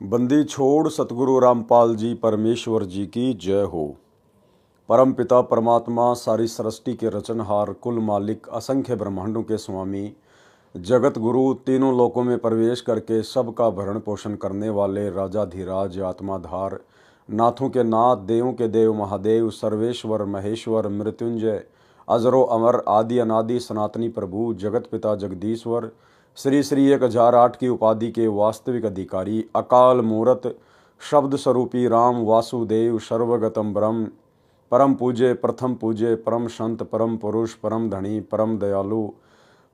बंदी छोड़ सतगुरु रामपाल जी परमेश्वर जी की जय हो। परम पिता परमात्मा सारी सृष्टि के रचनहार कुल मालिक असंख्य ब्रह्मांडों के स्वामी जगत गुरु तीनों लोकों में प्रवेश करके सबका भरण पोषण करने वाले राजाधिराज आत्माधार नाथों के नाथ देवों के देव महादेव सर्वेश्वर महेश्वर मृत्युंजय अजरो अमर आदि अनादि सनातनी प्रभु जगत पिता जगदीश्वर श्री श्री 1008 की उपाधि के वास्तविक अधिकारी अकाल मूरत शब्द स्वरूपी राम वासुदेव सर्वगतम ब्रह्म परम पूज्य प्रथम पूज्य परम संत परम पुरुष परम धनी परम दयालु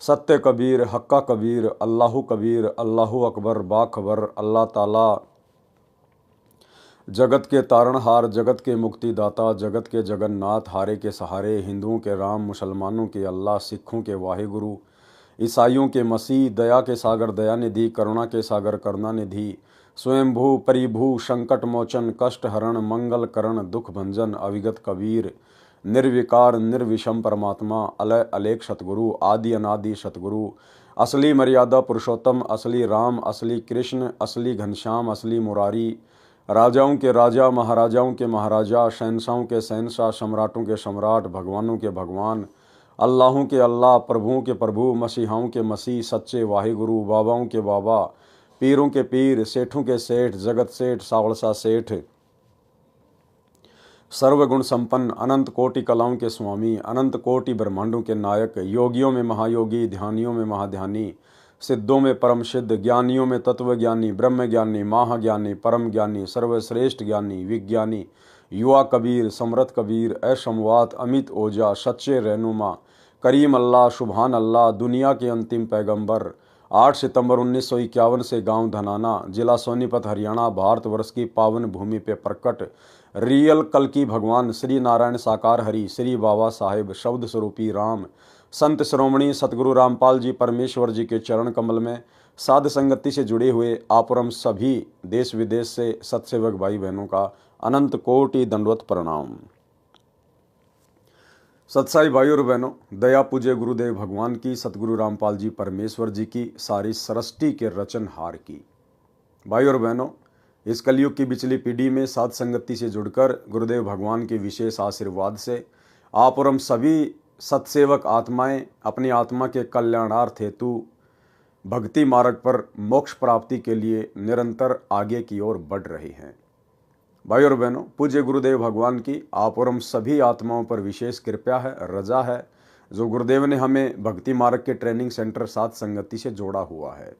सत्य कबीर हक्का कबीर अल्लाहु कबीर अल्लाहु अकबर बाखबर अल्लाह ताला जगत के तारणहार जगत के मुक्तिदाता जगत के जगन्नाथ हारे के सहारे हिंदुओं के राम मुसलमानों के अल्लाह सिखों के वाहिगुरु ईसाइयों के मसीह दया के सागर दयानिधि करुणा के सागर करुणानिधि स्वयंभू परिभू संकट मोचन कष्ट हरण मंगल करण दुख भंजन अविगत कबीर निर्विकार निर्विषम परमात्मा अलय अलेख सतगुरु आदि अनादि सतगुरु असली मर्यादा पुरुषोत्तम असली राम असली कृष्ण असली घनश्याम असली मुरारी राजाओं के राजा महाराजाओं के महाराजा शहंशाहों के शहंशाह सम्राटों के सम्राट भगवानों के भगवान अल्लाहों के अल्लाह प्रभुओं के प्रभु मसीहाओं के मसीह सच्चे वाहिगुरु बाबाओं के बाबा पीरों के पीर सेठों के सेठ जगत सेठ सावड़सा सेठ सर्वगुण संपन्न अनंत कोटि कलाओं के स्वामी अनंत कोटि ब्रह्मांडों के नायक योगियों में महायोगी ध्यानियों में महाध्यानी सिद्धों में परम सिद्ध ज्ञानियों में तत्वज्ञानी ब्रह्म ज्ञानी महाज्ञानी परम ज्ञानी सर्वश्रेष्ठ ज्ञानी विज्ञानी युवा कबीर समृत कबीर असमवात अमित ओजा सच्चे रहनुमा करीम अल्लाह सुबहान अल्लाह दुनिया के अंतिम पैगंबर 8 सितंबर 1951 से गांव धनाना जिला सोनीपत हरियाणा भारतवर्ष की पावन भूमि पे प्रकट रियल कल की भगवान श्री नारायण साकार हरि श्री बाबा साहेब शब्द स्वरूपी राम संत श्रोमणी सतगुरु रामपाल जी परमेश्वर जी के चरण कमल में साध संगति से जुड़े हुए आपुरम सभी देश विदेश से सत्सेवक भाई बहनों का अनंत कोटि दंडवत प्रणाम। सत्साई भाई और बहनों, दया पूज्य गुरुदेव भगवान की सतगुरु रामपाल जी परमेश्वर जी की सारी सृष्टि के रचनहार की भाई और बहनों, इस कलयुग की बिचली पीढ़ी में साध संगति से जुड़कर गुरुदेव भगवान के विशेष आशीर्वाद से आप और हम सभी सत्सेवक आत्माएं अपनी आत्मा के कल्याणार्थ हेतु भक्ति मार्ग पर मोक्ष प्राप्ति के लिए निरंतर आगे की ओर बढ़ रहे हैं। भाई और बहनों, पूज्य गुरुदेव भगवान की आप और हम सभी आत्माओं पर विशेष कृपा है, रजा है, जो गुरुदेव ने हमें भक्ति मार्ग के ट्रेनिंग सेंटर साध संगति से जोड़ा हुआ है।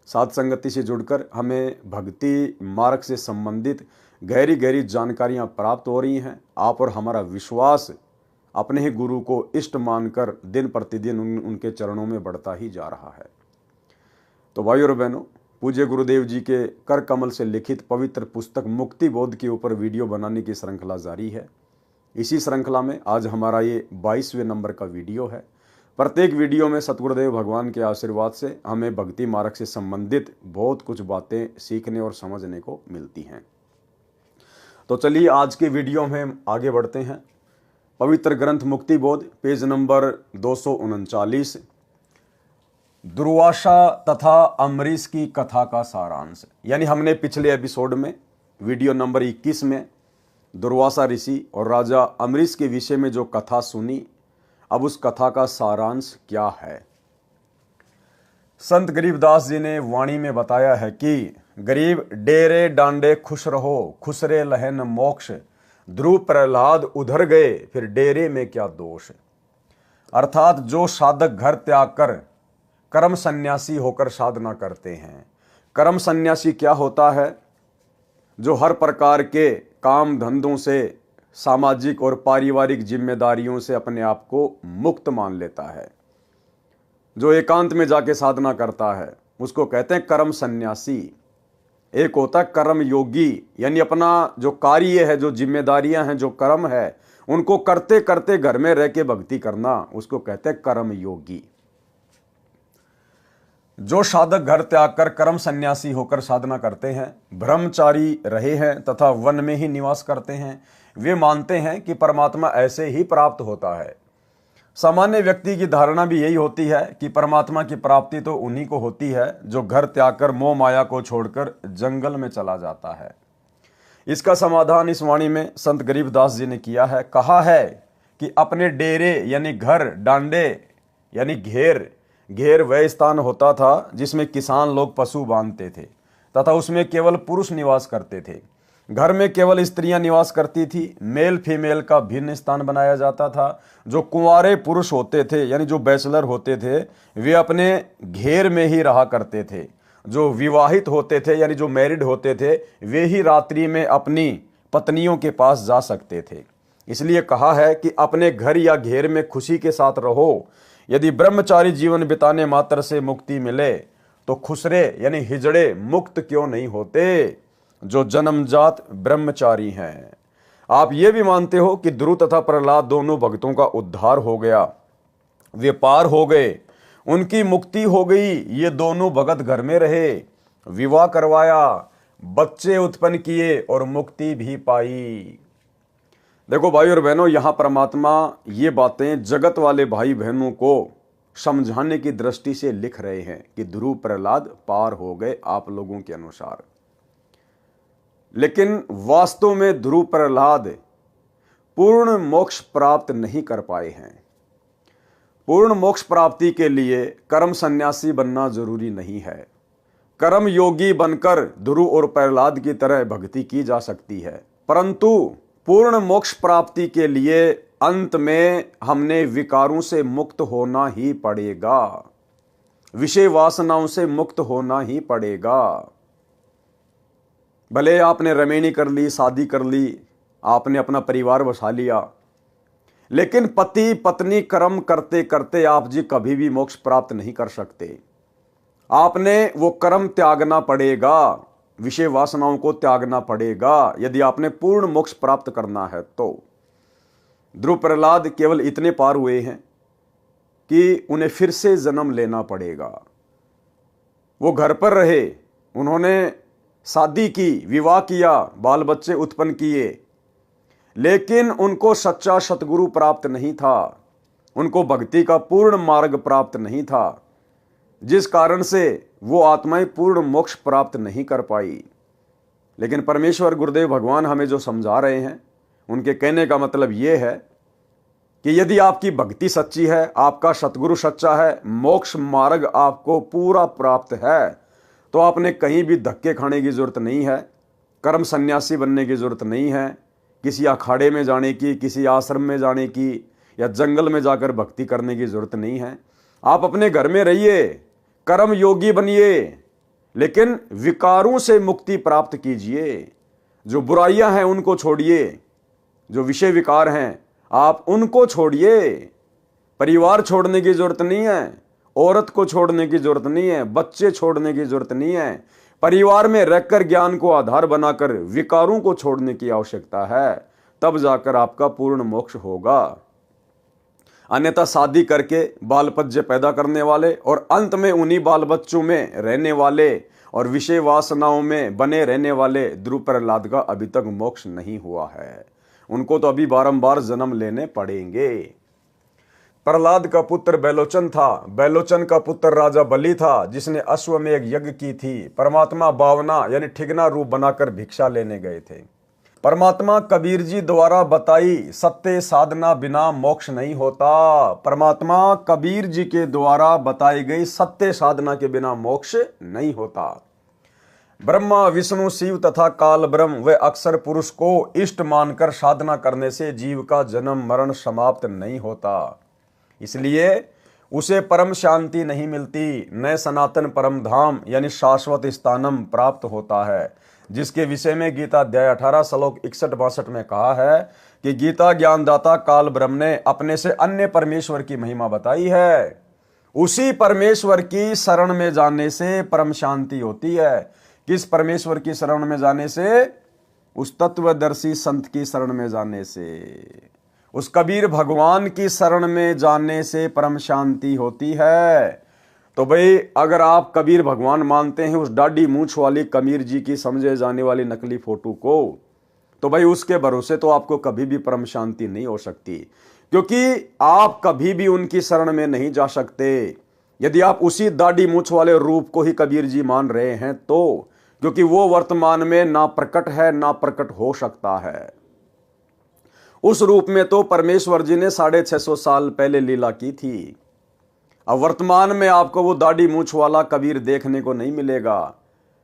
साध संगति से जुड़कर हमें भक्ति मार्ग से संबंधित गहरी गहरी जानकारियां प्राप्त हो रही हैं। आप और हमारा विश्वास अपने ही गुरु को इष्ट मानकर दिन प्रतिदिन उनके चरणों में बढ़ता ही जा रहा है। तो भाई और बहनों, पूज्य गुरुदेव जी के कर कमल से लिखित पवित्र पुस्तक मुक्ति बोध के ऊपर वीडियो बनाने की श्रृंखला जारी है। इसी श्रृंखला में आज हमारा ये 22वें नंबर का वीडियो है। प्रत्येक वीडियो में सतगुरुदेव भगवान के आशीर्वाद से हमें भक्ति मार्ग से संबंधित बहुत कुछ बातें सीखने और समझने को मिलती हैं। तो चलिए आज के वीडियो में हम आगे बढ़ते हैं। पवित्र ग्रंथ मुक्ति बोध पेज नंबर 239 दुर्वासा तथा अम्बरीश की कथा का सारांश। यानी हमने पिछले एपिसोड में वीडियो नंबर 21 में दुर्वासा ऋषि और राजा अम्बरीश के विषय में जो कथा सुनी, अब उस कथा का सारांश क्या है। संत गरीबदास जी ने वाणी में बताया है कि गरीब डेरे डांडे खुश रहो खुसरे लहन मोक्ष ध्रुव प्रहलाद उधर गए फिर डेरे में क्या दोष। अर्थात जो साधक घर त्याग कर कर्म सन्यासी होकर साधना करते हैं। कर्म सन्यासी क्या होता है? जो हर प्रकार के काम धंधों से सामाजिक और पारिवारिक जिम्मेदारियों से अपने आप को मुक्त मान लेता है, जो एकांत में जाके साधना करता है, उसको कहते हैं कर्म सन्यासी। एक होता है कर्म योगी, यानी अपना जो कार्य है, जो जिम्मेदारियां हैं, जो कर्म है, उनको करते करते घर में रह के भक्ति करना, उसको कहते हैं कर्म योगी। जो साधक घर त्याग कर कर्म सन्यासी होकर साधना करते हैं, ब्रह्मचारी रहे हैं तथा वन में ही निवास करते हैं, वे मानते हैं कि परमात्मा ऐसे ही प्राप्त होता है। सामान्य व्यक्ति की धारणा भी यही होती है कि परमात्मा की प्राप्ति तो उन्हीं को होती है जो घर त्याग कर मोह माया को छोड़कर जंगल में चला जाता है। इसका समाधान इस वाणी में संत गरीबदास जी ने किया है। कहा है कि अपने डेरे यानी घर, डांडे यानी घेर वह स्थान होता था जिसमें किसान लोग पशु बांधते थे तथा उसमें केवल पुरुष निवास करते थे। घर में केवल स्त्रियां निवास करती थी। मेल फीमेल का भिन्न स्थान बनाया जाता था। जो कुंवारे पुरुष होते थे यानी जो बैचलर होते थे वे अपने घेर में ही रहा करते थे। जो विवाहित होते थे यानी जो मैरिड होते थे वे ही रात्रि में अपनी पत्नियों के पास जा सकते थे। इसलिए कहा है कि अपने घर या घेर में खुशी के साथ रहो। यदि ब्रह्मचारी जीवन बिताने मात्र से मुक्ति मिले तो खुसरे यानी हिजड़े मुक्त क्यों नहीं होते जो जन्मजात ब्रह्मचारी हैं। आप ये भी मानते हो कि ध्रुव तथा प्रहलाद दोनों भक्तों का उद्धार हो गया, वे पार हो गए, उनकी मुक्ति हो गई। ये दोनों भगत घर में रहे, विवाह करवाया, बच्चे उत्पन्न किए और मुक्ति भी पाई। देखो भाई और बहनों, यहां परमात्मा ये बातें जगत वाले भाई बहनों को समझाने की दृष्टि से लिख रहे हैं कि ध्रुव प्रहलाद पार हो गए आप लोगों के अनुसार। लेकिन वास्तव में ध्रुव प्रहलाद पूर्ण मोक्ष प्राप्त नहीं कर पाए हैं। पूर्ण मोक्ष प्राप्ति के लिए कर्म सन्यासी बनना जरूरी नहीं है। कर्म योगी बनकर ध्रुव और प्रहलाद की तरह भक्ति की जा सकती है, परंतु पूर्ण मोक्ष प्राप्ति के लिए अंत में हमने विकारों से मुक्त होना ही पड़ेगा, विषय वासनाओं से मुक्त होना ही पड़ेगा। भले आपने रमेणी कर ली, शादी कर ली, आपने अपना परिवार बसा लिया, लेकिन पति पत्नी कर्म करते करते आप जी कभी भी मोक्ष प्राप्त नहीं कर सकते। आपने वो कर्म त्यागना पड़ेगा, विषय वासनाओं को त्यागना पड़ेगा यदि आपने पूर्ण मोक्ष प्राप्त करना है तो। ध्रुव प्रहलाद केवल इतने पार हुए हैं कि उन्हें फिर से जन्म लेना पड़ेगा। वो घर पर रहे, उन्होंने शादी की, विवाह किया, बाल बच्चे उत्पन्न किए, लेकिन उनको सच्चा सतगुरु प्राप्त नहीं था, उनको भक्ति का पूर्ण मार्ग प्राप्त नहीं था, जिस कारण से वो आत्माएं पूर्ण मोक्ष प्राप्त नहीं कर पाई। लेकिन परमेश्वर गुरुदेव भगवान हमें जो समझा रहे हैं, उनके कहने का मतलब ये है कि यदि आपकी भक्ति सच्ची है, आपका सतगुरु सच्चा है, मोक्ष मार्ग आपको पूरा प्राप्त है, तो आपने कहीं भी धक्के खाने की जरूरत नहीं है, कर्म सन्यासी बनने की जरूरत नहीं है, किसी अखाड़े में जाने की, किसी आश्रम में जाने की या जंगल में जाकर भक्ति करने की जरूरत नहीं है। आप अपने घर में रहिए, कर्म योगी बनिए, लेकिन विकारों से मुक्ति प्राप्त कीजिए। जो बुराइयां हैं उनको छोड़िए, जो विषय विकार हैं आप उनको छोड़िए। परिवार छोड़ने की जरूरत नहीं है, औरत को छोड़ने की जरूरत नहीं है, बच्चे छोड़ने की जरूरत नहीं है। परिवार में रहकर ज्ञान को आधार बनाकर विकारों को छोड़ने की आवश्यकता है, तब जाकर आपका पूर्ण मोक्ष होगा। अन्यथा शादी करके बाल बच्चे पैदा करने वाले और अंत में उन्हीं बाल बच्चों में रहने वाले और विषय वासनाओं में बने रहने वाले ध्रुव प्रहलाद का अभी तक मोक्ष नहीं हुआ है। उनको तो अभी बारंबार जन्म लेने पड़ेंगे। प्रहलाद का पुत्र बैलोचन था, बैलोचन का पुत्र राजा बलि था, जिसने अश्वमेध यज्ञ की थी। परमात्मा बावना यानी ठिगना रूप बनाकर भिक्षा लेने गए थे। परमात्मा कबीर जी द्वारा बताई सत्य साधना बिना मोक्ष नहीं होता। परमात्मा कबीर जी के द्वारा बताई गई सत्य साधना के बिना मोक्ष नहीं होता। ब्रह्मा विष्णु शिव तथा काल ब्रह्म व अक्षर पुरुष को इष्ट मानकर साधना करने से जीव का जन्म मरण समाप्त नहीं होता, इसलिए उसे परम शांति नहीं मिलती, न सनातन परम धाम यानी शाश्वत स्थानम प्राप्त होता है, जिसके विषय में गीता अध्याय 18 श्लोक 61-62 में कहा है कि गीता ज्ञानदाता काल ब्रह्म ने अपने से अन्य परमेश्वर की महिमा बताई है। उसी परमेश्वर की शरण में जाने से परम शांति होती है। किस परमेश्वर की शरण में जाने से? उस तत्वदर्शी संत की शरण में जाने से, उस कबीर भगवान की शरण में जाने से परम शांति होती है। तो भाई अगर आप कबीर भगवान मानते हैं उस डाढ़ी मूंछ वाली कबीर जी की समझे जाने वाली नकली फोटो को, तो भाई उसके भरोसे तो आपको कभी भी परम शांति नहीं हो सकती। क्योंकि आप कभी भी उनकी शरण में नहीं जा सकते। यदि आप उसी दाढ़ी मूछ वाले रूप को ही कबीर जी मान रहे हैं तो, क्योंकि वो वर्तमान में ना प्रकट है ना प्रकट हो सकता है। उस रूप में तो परमेश्वर जी ने 650 साल पहले लीला की थी। अब वर्तमान में आपको वो दाढ़ी मूछ वाला कबीर देखने को नहीं मिलेगा,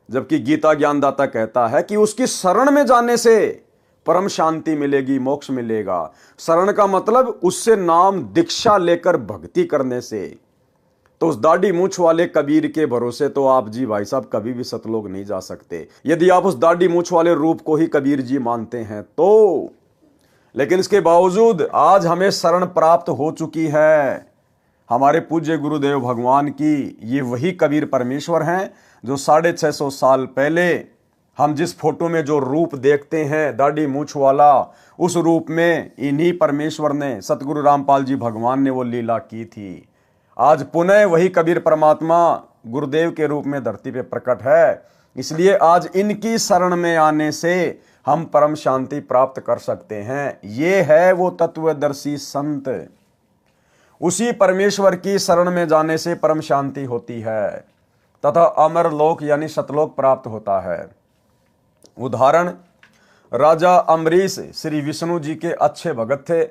जबकि गीता ज्ञानदाता कहता है कि उसकी शरण में जाने से परम शांति मिलेगी, मोक्ष मिलेगा। शरण का मतलब उससे नाम दीक्षा लेकर भक्ति करने से। तो उस दाढ़ी मूछ वाले कबीर के भरोसे तो आप जी भाई साहब कभी भी सतलोक नहीं जा सकते, यदि आप उस दाढ़ी मूछ वाले रूप को ही कबीर जी मानते हैं तो। लेकिन इसके बावजूद आज हमें शरण प्राप्त हो चुकी है हमारे पूज्य गुरुदेव भगवान की। ये वही कबीर परमेश्वर हैं जो 650 साल पहले हम जिस फोटो में जो रूप देखते हैं दाढ़ी मूछ वाला, उस रूप में इन्हीं परमेश्वर ने, सतगुरु रामपाल जी भगवान ने वो लीला की थी। आज पुनः वही कबीर परमात्मा गुरुदेव के रूप में धरती पे प्रकट है। इसलिए आज इनकी शरण में आने से हम परम शांति प्राप्त कर सकते हैं। ये है वो तत्वदर्शी संत। उसी परमेश्वर की शरण में जाने से परम शांति होती है तथा अमर लोक यानी सतलोक प्राप्त होता है। उदाहरण, राजा अम्बरीश श्री विष्णु जी के अच्छे भगत थे,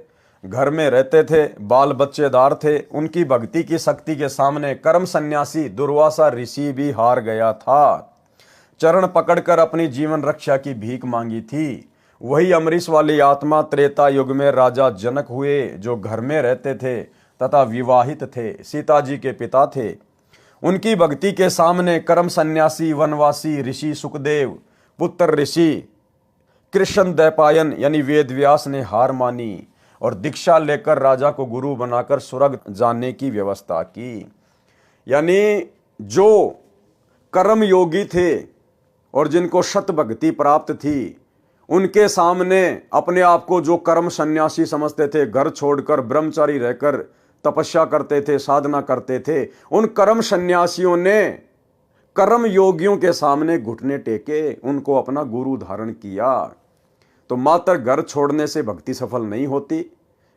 घर में रहते थे, बाल बच्चेदार थे। उनकी भक्ति की शक्ति के सामने कर्म सन्यासी दुर्वासा ऋषि भी हार गया था। चरण पकड़कर अपनी जीवन रक्षा की भीख मांगी थी। वही अम्बरीश वाली आत्मा त्रेता युग में राजा जनक हुए, जो घर में रहते थे तथा विवाहित थे, सीता जी के पिता थे। उनकी भक्ति के सामने कर्म सन्यासी वनवासी ऋषि सुखदेव, पुत्र ऋषि कृष्ण दैपायन यानी वेद व्यास ने हार मानी और दीक्षा लेकर राजा को गुरु बनाकर स्वर्ग जाने की व्यवस्था की। यानी जो कर्म योगी थे और जिनको शत भक्ति प्राप्त थी, उनके सामने अपने आप को जो कर्म सन्यासी समझते थे, घर छोड़कर ब्रह्मचारी रहकर तपस्या करते थे, साधना करते थे, उन कर्म सन्यासियों ने कर्म योगियों के सामने घुटने टेके, उनको अपना गुरु धारण किया। तो मात्र घर छोड़ने से भक्ति सफल नहीं होती,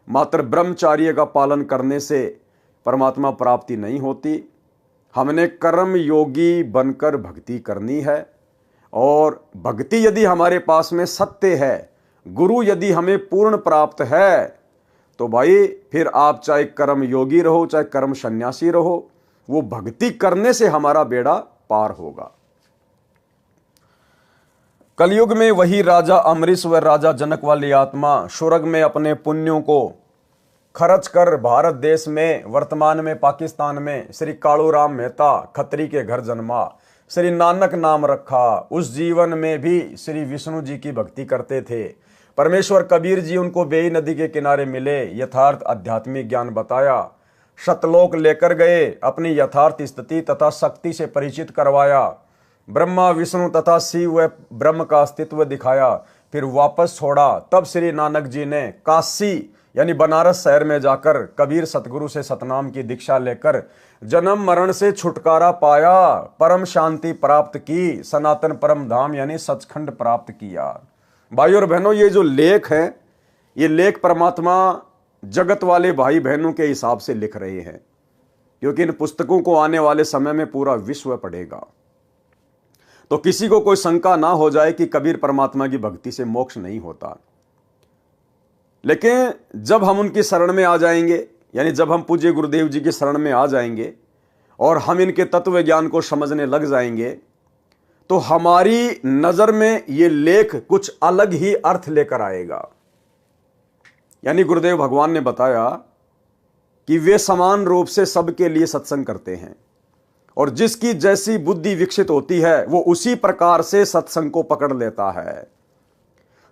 मात्र ब्रह्मचार्य का पालन करने से परमात्मा प्राप्ति नहीं होती। हमने कर्म योगी बनकर भक्ति करनी है। और भक्ति यदि हमारे पास में सत्य है, गुरु यदि हमें पूर्ण प्राप्त है, तो भाई फिर आप चाहे कर्म योगी रहो चाहे कर्म सन्यासी रहो, वो भक्ति करने से हमारा बेड़ा पार होगा। कलयुग में वही राजा अम्बरीश व राजा जनक वाली आत्मा स्वर्ग में अपने पुण्यों को खर्च कर भारत देश में, वर्तमान में पाकिस्तान में, श्री कालूराम मेहता खत्री के घर जन्मा, श्री नानक नाम रखा। उस जीवन में भी श्री विष्णु जी की भक्ति करते थे। परमेश्वर कबीर जी उनको बेई नदी के किनारे मिले, यथार्थ आध्यात्मिक ज्ञान बताया, सतलोक लेकर गए, अपनी यथार्थ स्थिति तथा शक्ति से परिचित करवाया, ब्रह्मा विष्णु तथा शिव व ब्रह्म का अस्तित्व दिखाया, फिर वापस छोड़ा। तब श्री नानक जी ने काशी यानी बनारस शहर में जाकर कबीर सतगुरु से सतनाम की दीक्षा लेकर जन्म मरण से छुटकारा पाया, परम शांति प्राप्त की, सनातन परम धाम यानी सचखंड प्राप्त किया। भाई और बहनों, ये जो लेख हैं, ये लेख परमात्मा जगत वाले भाई बहनों के हिसाब से लिख रहे हैं, क्योंकि इन पुस्तकों को आने वाले समय में पूरा विश्व पढ़ेगा। तो किसी को कोई शंका ना हो जाए कि कबीर परमात्मा की भक्ति से मोक्ष नहीं होता। लेकिन जब हम उनकी शरण में आ जाएंगे, यानी जब हम पूज्य गुरुदेव जी की शरण में आ जाएंगे और हम इनके तत्व ज्ञान को समझने लग जाएंगे, तो हमारी नजर में ये लेख कुछ अलग ही अर्थ लेकर आएगा। यानी गुरुदेव भगवान ने बताया कि वे समान रूप से सबके लिए सत्संग करते हैं और जिसकी जैसी बुद्धि विकसित होती है वो उसी प्रकार से सत्संग को पकड़ लेता है।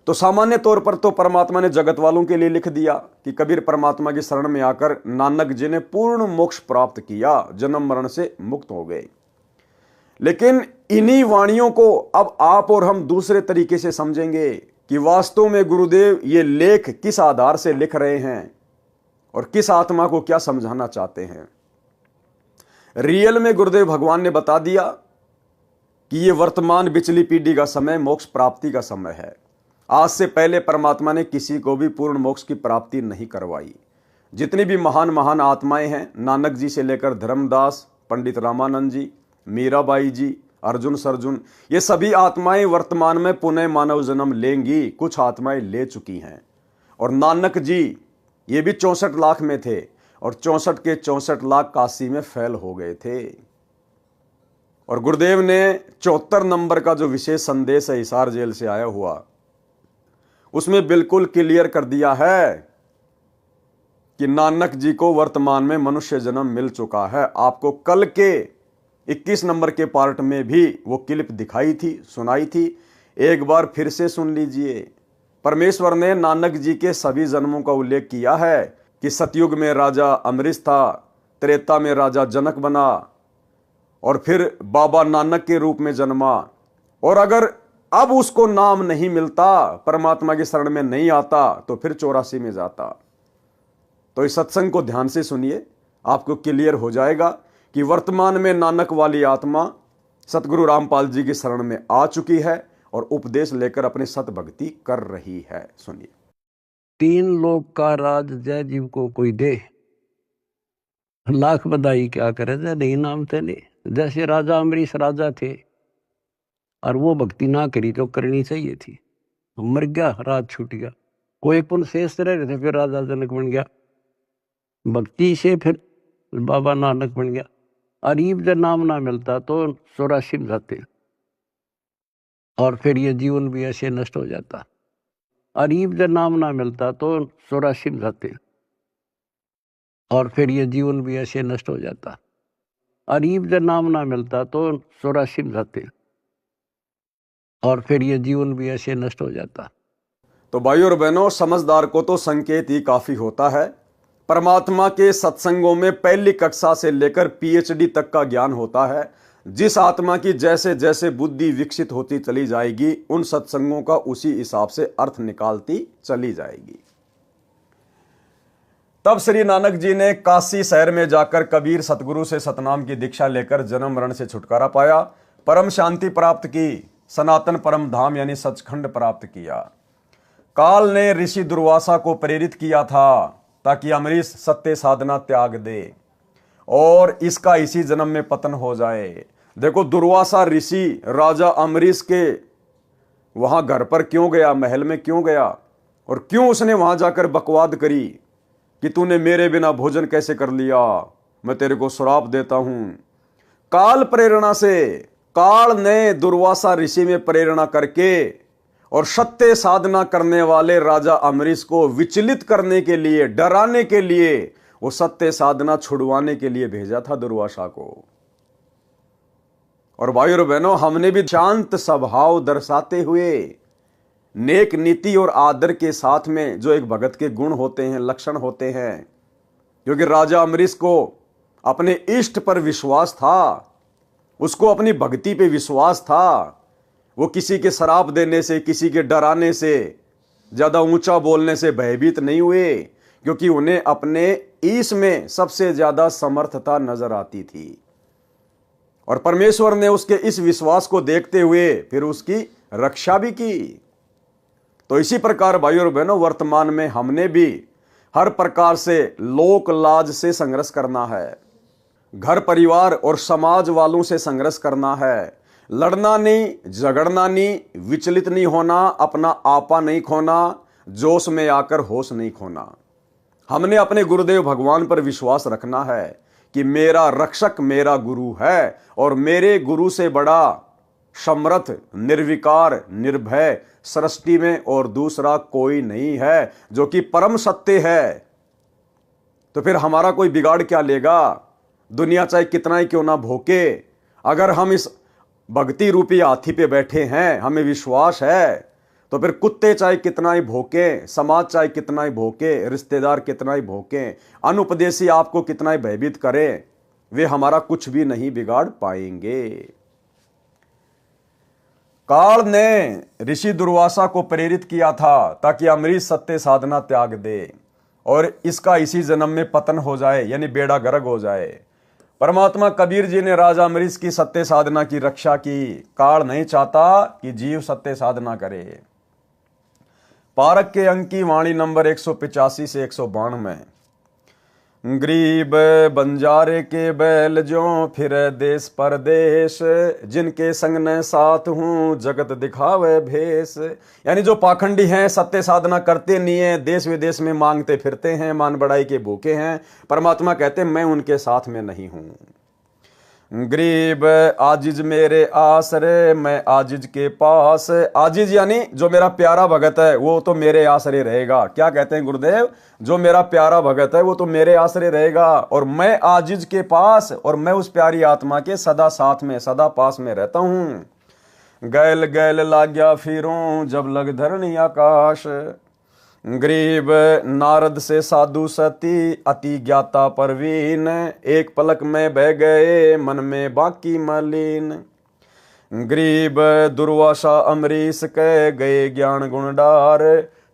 तो सामान्य तौर पर तो परमात्मा ने जगत वालों के लिए लिख दिया कि कबीर परमात्मा की शरण में आकर नानक जी ने पूर्ण मोक्ष प्राप्त किया, जन्म मरण से मुक्त हो गए। लेकिन इन्हीं वाणियों को अब आप और हम दूसरे तरीके से समझेंगे कि वास्तव में गुरुदेव ये लेख किस आधार से लिख रहे हैं और किस आत्मा को क्या समझाना चाहते हैं। रियल में गुरुदेव भगवान ने बता दिया कि ये वर्तमान बिचली पीढ़ी का समय मोक्ष प्राप्ति का समय है। आज से पहले परमात्मा ने किसी को भी पूर्ण मोक्ष की प्राप्ति नहीं करवाई। जितनी भी महान महान आत्माएं हैं, नानक जी से लेकर धर्मदास, पंडित रामानंद जी, मीराबाई जी, अर्जुन सरजुन, ये सभी आत्माएं वर्तमान में पुनः मानव जन्म लेंगी। कुछ आत्माएं ले चुकी हैं। और नानक जी ये भी 64 लाख में थे और 64 के 64 लाख काशी में फैल हो गए थे। और गुरुदेव ने 74 नंबर का जो विशेष संदेश है हिसार जेल से आया हुआ, उसमें बिल्कुल क्लियर कर दिया है कि नानक जी को वर्तमान में मनुष्य जन्म मिल चुका है। आपको कल के 21 नंबर के पार्ट में भी वो क्लिप दिखाई थी, सुनाई थी, एक बार फिर से सुन लीजिए। परमेश्वर ने नानक जी के सभी जन्मों का उल्लेख किया है कि सतयुग में राजा अमरीश था, त्रेता में राजा जनक बना और फिर बाबा नानक के रूप में जन्मा। और अगर अब उसको नाम नहीं मिलता, परमात्मा की शरण में नहीं आता, तो फिर 84 में जाता। तो इस सत्संग को ध्यान से सुनिए, आपको क्लियर हो जाएगा कि वर्तमान में नानक वाली आत्मा सतगुरु रामपाल जी की शरण में आ चुकी है और उपदेश लेकर अपनी सत भक्ति कर रही है। सुनिए। 3 लोक का राज जय जीव को कोई दे, लाख बधाई क्या करे जय नहीं नाम थे नहीं। जैसे राजा अमरीश राजा थे और वो भक्ति ना करी जो करनी चाहिए थी, मर गया, राज छूट गया। कोई पुण्य शेष रह रहे थे, फिर राजा जनक बन गया, भक्ति से फिर बाबा नानक बन गया। अरीब जब नाम ना मिलता तो 84 में जाते और फिर ये जीवन भी ऐसे नष्ट हो जाता। अरीब जब नाम ना मिलता तो 84 में जाते और फिर ये जीवन भी ऐसे नष्ट हो जाता। अरीब जब नाम ना मिलता तो 84 में जाते और फिर ये जीवन भी ऐसे नष्ट हो जाता। तो भाइयों और बहनों, समझदार को तो संकेत ही काफी होता है। परमात्मा के सत्संगों में पहली कक्षा से लेकर पीएचडी तक का ज्ञान होता है। जिस आत्मा की जैसे जैसे बुद्धि विकसित होती चली जाएगी, उन सत्संगों का उसी हिसाब से अर्थ निकालती चली जाएगी। तब श्री नानक जी ने काशी शहर में जाकर कबीर सतगुरु से सतनाम की दीक्षा लेकर जन्म मरण से छुटकारा पाया, परम शांति प्राप्त की, सनातन परम धाम यानी सचखंड प्राप्त किया। काल ने ऋषि दुर्वासा को प्रेरित किया था ताकि अमरीश सत्य साधना त्याग दे और इसका इसी जन्म में पतन हो जाए। देखो, दुर्वासा ऋषि राजा अमरीश के वहां घर पर क्यों गया, महल में क्यों गया और क्यों उसने वहां जाकर बकवाद करी कि तूने मेरे बिना भोजन कैसे कर लिया, मैं तेरे को श्राप देता हूं। काल प्रेरणा से, काल ने दुर्वासा ऋषि में प्रेरणा करके और सत्य साधना करने वाले राजा अमरीश को विचलित करने के लिए, डराने के लिए, वो सत्य साधना छुड़वाने के लिए भेजा था दुर्वासा को। और भाइयों और बहनों, हमने भी शांत स्वभाव दर्शाते हुए, नेक नीति और आदर के साथ में जो एक भगत के गुण होते हैं, लक्षण होते हैं, क्योंकि राजा अमरीश को अपने इष्ट पर विश्वास था, उसको अपनी भक्ति पे विश्वास था। वो किसी के शराप देने से, किसी के डराने से, ज्यादा ऊंचा बोलने से भयभीत नहीं हुए, क्योंकि उन्हें अपने ईश में सबसे ज्यादा समर्थता नजर आती थी। और परमेश्वर ने उसके इस विश्वास को देखते हुए फिर उसकी रक्षा भी की। तो इसी प्रकार भाइयों और बहनों, वर्तमान में हमने भी हर प्रकार से लोक लाज से संघर्ष करना है, घर परिवार और समाज वालों से संघर्ष करना है। लड़ना नहीं, झगड़ना नहीं, विचलित नहीं होना, अपना आपा नहीं खोना, जोश में आकर होश नहीं खोना। हमने अपने गुरुदेव भगवान पर विश्वास रखना है कि मेरा रक्षक मेरा गुरु है और मेरे गुरु से बड़ा समर्थ, निर्विकार, निर्भय सृष्टि में और दूसरा कोई नहीं है, जो कि परम सत्य है। तो फिर हमारा कोई बिगाड़ क्या लेगा? दुनिया चाहे कितना ही क्यों ना भोके, अगर हम इस भक्ति रूपी हाथी पे बैठे हैं, हमें विश्वास है, तो फिर कुत्ते चाहे कितना ही भौंके, समाज चाहे कितना ही भौंके, रिश्तेदार कितना ही भौंके, अनुपदेशी आपको कितना ही भयभीत करें, वे हमारा कुछ भी नहीं बिगाड़ पाएंगे। काल ने ऋषि दुर्वासा को प्रेरित किया था ताकि अमरीश सत्य साधना त्याग दे और इसका इसी जन्म में पतन हो जाए, यानी बेड़ा गर्क हो जाए। परमात्मा कबीर जी ने राजा अमरीश की सत्य साधना की रक्षा की। काल नहीं चाहता कि जीव सत्य साधना करे। पारक के अंक की वाणी नंबर 185 से 192। गरीब बंजारे के बैल जो फिर देश परदेश, जिनके संग न साथ हूँ जगत दिखावे भेष। यानी जो पाखंडी हैं, सत्य साधना करते नहीं है, देश विदेश में मांगते फिरते हैं, मान बढ़ाई के भूखे हैं, परमात्मा कहते मैं उनके साथ में नहीं हूँ। गरीब आजिज मेरे आसरे, मैं आजिज के पास। आजिज यानी जो मेरा प्यारा भगत है वो तो मेरे आसरे रहेगा। क्या कहते हैं गुरुदेव? जो मेरा प्यारा भगत है वो तो मेरे आसरे रहेगा, और मैं आजिज के पास, और मैं उस प्यारी आत्मा के सदा साथ में, सदा पास में रहता हूं। गैल गैल लाग्या फिरूं जब लग धरणी आकाश। गरीब नारद से साधु सती, अति ज्ञाता परवीन, एक पलक में बह गए मन में बाकी मलिन। गरीब दुर्वासा अमरीश कह गए ज्ञान गुणडार,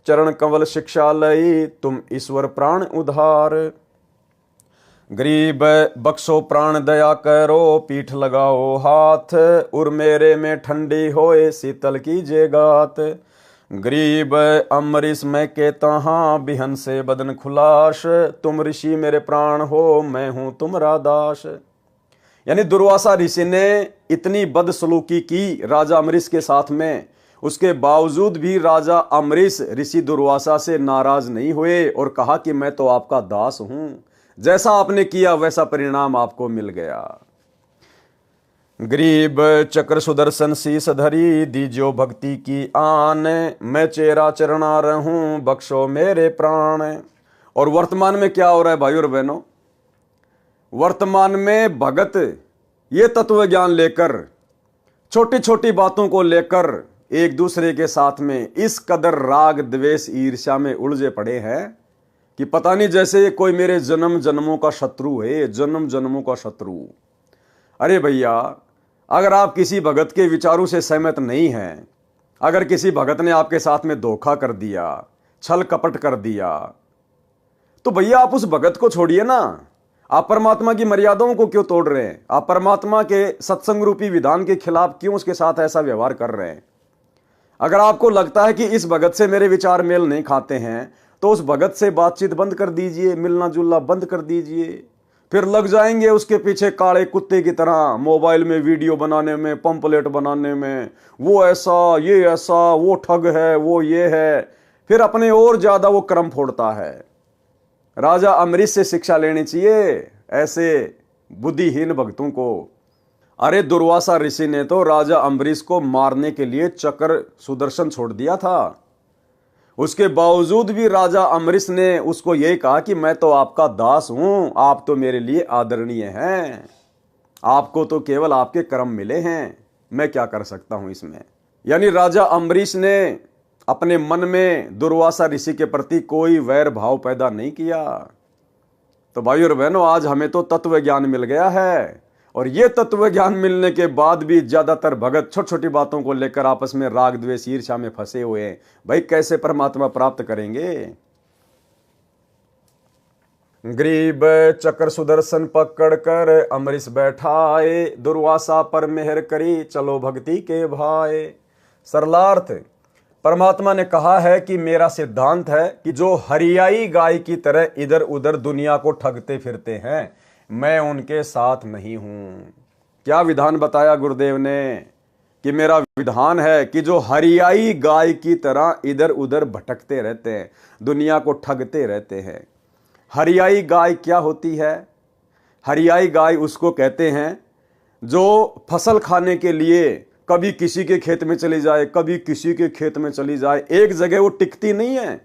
चरण कंवल शिक्षा लई तुम ईश्वर प्राण उधार। गरीब बख्शो प्राण दया करो, पीठ लगाओ हाथ, उर मेरे में ठंडी होए शीतल कीजिए गात। गरीब अमरीश मैं कहता हाँ बिहन से बदन खुलाश, तुम ऋषि मेरे प्राण हो मैं हूं तुम्हारा दास। यानी दुर्वासा ऋषि ने इतनी बदसलूकी की राजा अमरीश के साथ में, उसके बावजूद भी राजा अमरीश ऋषि दुर्वासा से नाराज नहीं हुए और कहा कि मैं तो आपका दास हूं, जैसा आपने किया वैसा परिणाम आपको मिल गया। गरीब चक्र सुदर्शन शीस धरी, दीजो भक्ति की आन, मैं चेरा चरणा रहूं बख्शो मेरे प्राण। और वर्तमान में क्या हो रहा है भाइयों और बहनों? वर्तमान में भगत ये तत्व ज्ञान लेकर, छोटी छोटी बातों को लेकर एक दूसरे के साथ में इस कदर राग द्वेष ईर्ष्या में उलझे पड़े हैं कि पता नहीं जैसे कोई मेरे जन्म जन्मों का शत्रु है, जन्म जन्मों का शत्रु। अरे भैया, अगर आप किसी भगत के विचारों से सहमत नहीं हैं, अगर किसी भगत ने आपके साथ में धोखा कर दिया, छल कपट कर दिया, तो भैया आप उस भगत को छोड़िए ना। आप परमात्मा की मर्यादाओं को क्यों तोड़ रहे हैं? आप परमात्मा के सत्संग रूपी विधान के खिलाफ क्यों उसके साथ ऐसा व्यवहार कर रहे हैं? अगर आपको लगता है कि इस भगत से मेरे विचार मेल नहीं खाते हैं, तो उस भगत से बातचीत बंद कर दीजिए, मिलना जुलना बंद कर दीजिए। फिर लग जाएंगे उसके पीछे काले कुत्ते की तरह मोबाइल में वीडियो बनाने में, पंपलेट बनाने में, वो ऐसा ये ऐसा, वो ठग है, वो ये है, फिर अपने और ज्यादा वो क्रम फोड़ता है। राजा अमरीश से शिक्षा लेनी चाहिए ऐसे बुद्धिहीन भक्तों को। अरे दुर्वासा ऋषि ने तो राजा अम्बरीश को मारने के लिए चक्र सुदर्शन छोड़ दिया था, उसके बावजूद भी राजा अम्बरीश ने उसको यही कहा कि मैं तो आपका दास हूं, आप तो मेरे लिए आदरणीय हैं, आपको तो केवल आपके कर्म मिले हैं, मैं क्या कर सकता हूं इसमें। यानी राजा अम्बरीश ने अपने मन में दुर्वासा ऋषि के प्रति कोई वैर भाव पैदा नहीं किया। तो भाइयों और बहनों, आज हमें तो तत्व ज्ञान मिल गया है, और ये तत्व ज्ञान मिलने के बाद भी ज्यादातर भगत छोटी छोटी बातों को लेकर आपस में राग द्वेष ईर्ष्या में फंसे हुए हैं। भाई कैसे परमात्मा प्राप्त करेंगे? गरीब चक्र सुदर्शन पकड़ कर अमरीश बैठाए, दुर्वासा पर मेहर करी चलो भक्ति के भाई। सरलार्थ, परमात्मा ने कहा है कि मेरा सिद्धांत है कि जो हरियाई गाय की तरह इधर उधर दुनिया को ठगते फिरते हैं, मैं उनके साथ नहीं हूं। क्या विधान बताया गुरुदेव ने? कि मेरा विधान है कि जो हरियाई गाय की तरह इधर उधर भटकते रहते हैं, दुनिया को ठगते रहते हैं। हरियाई गाय क्या होती है? हरियाई गाय उसको कहते हैं जो फसल खाने के लिए कभी किसी के खेत में चली जाए, कभी किसी के खेत में चली जाए, एक जगह वो टिकती नहीं है।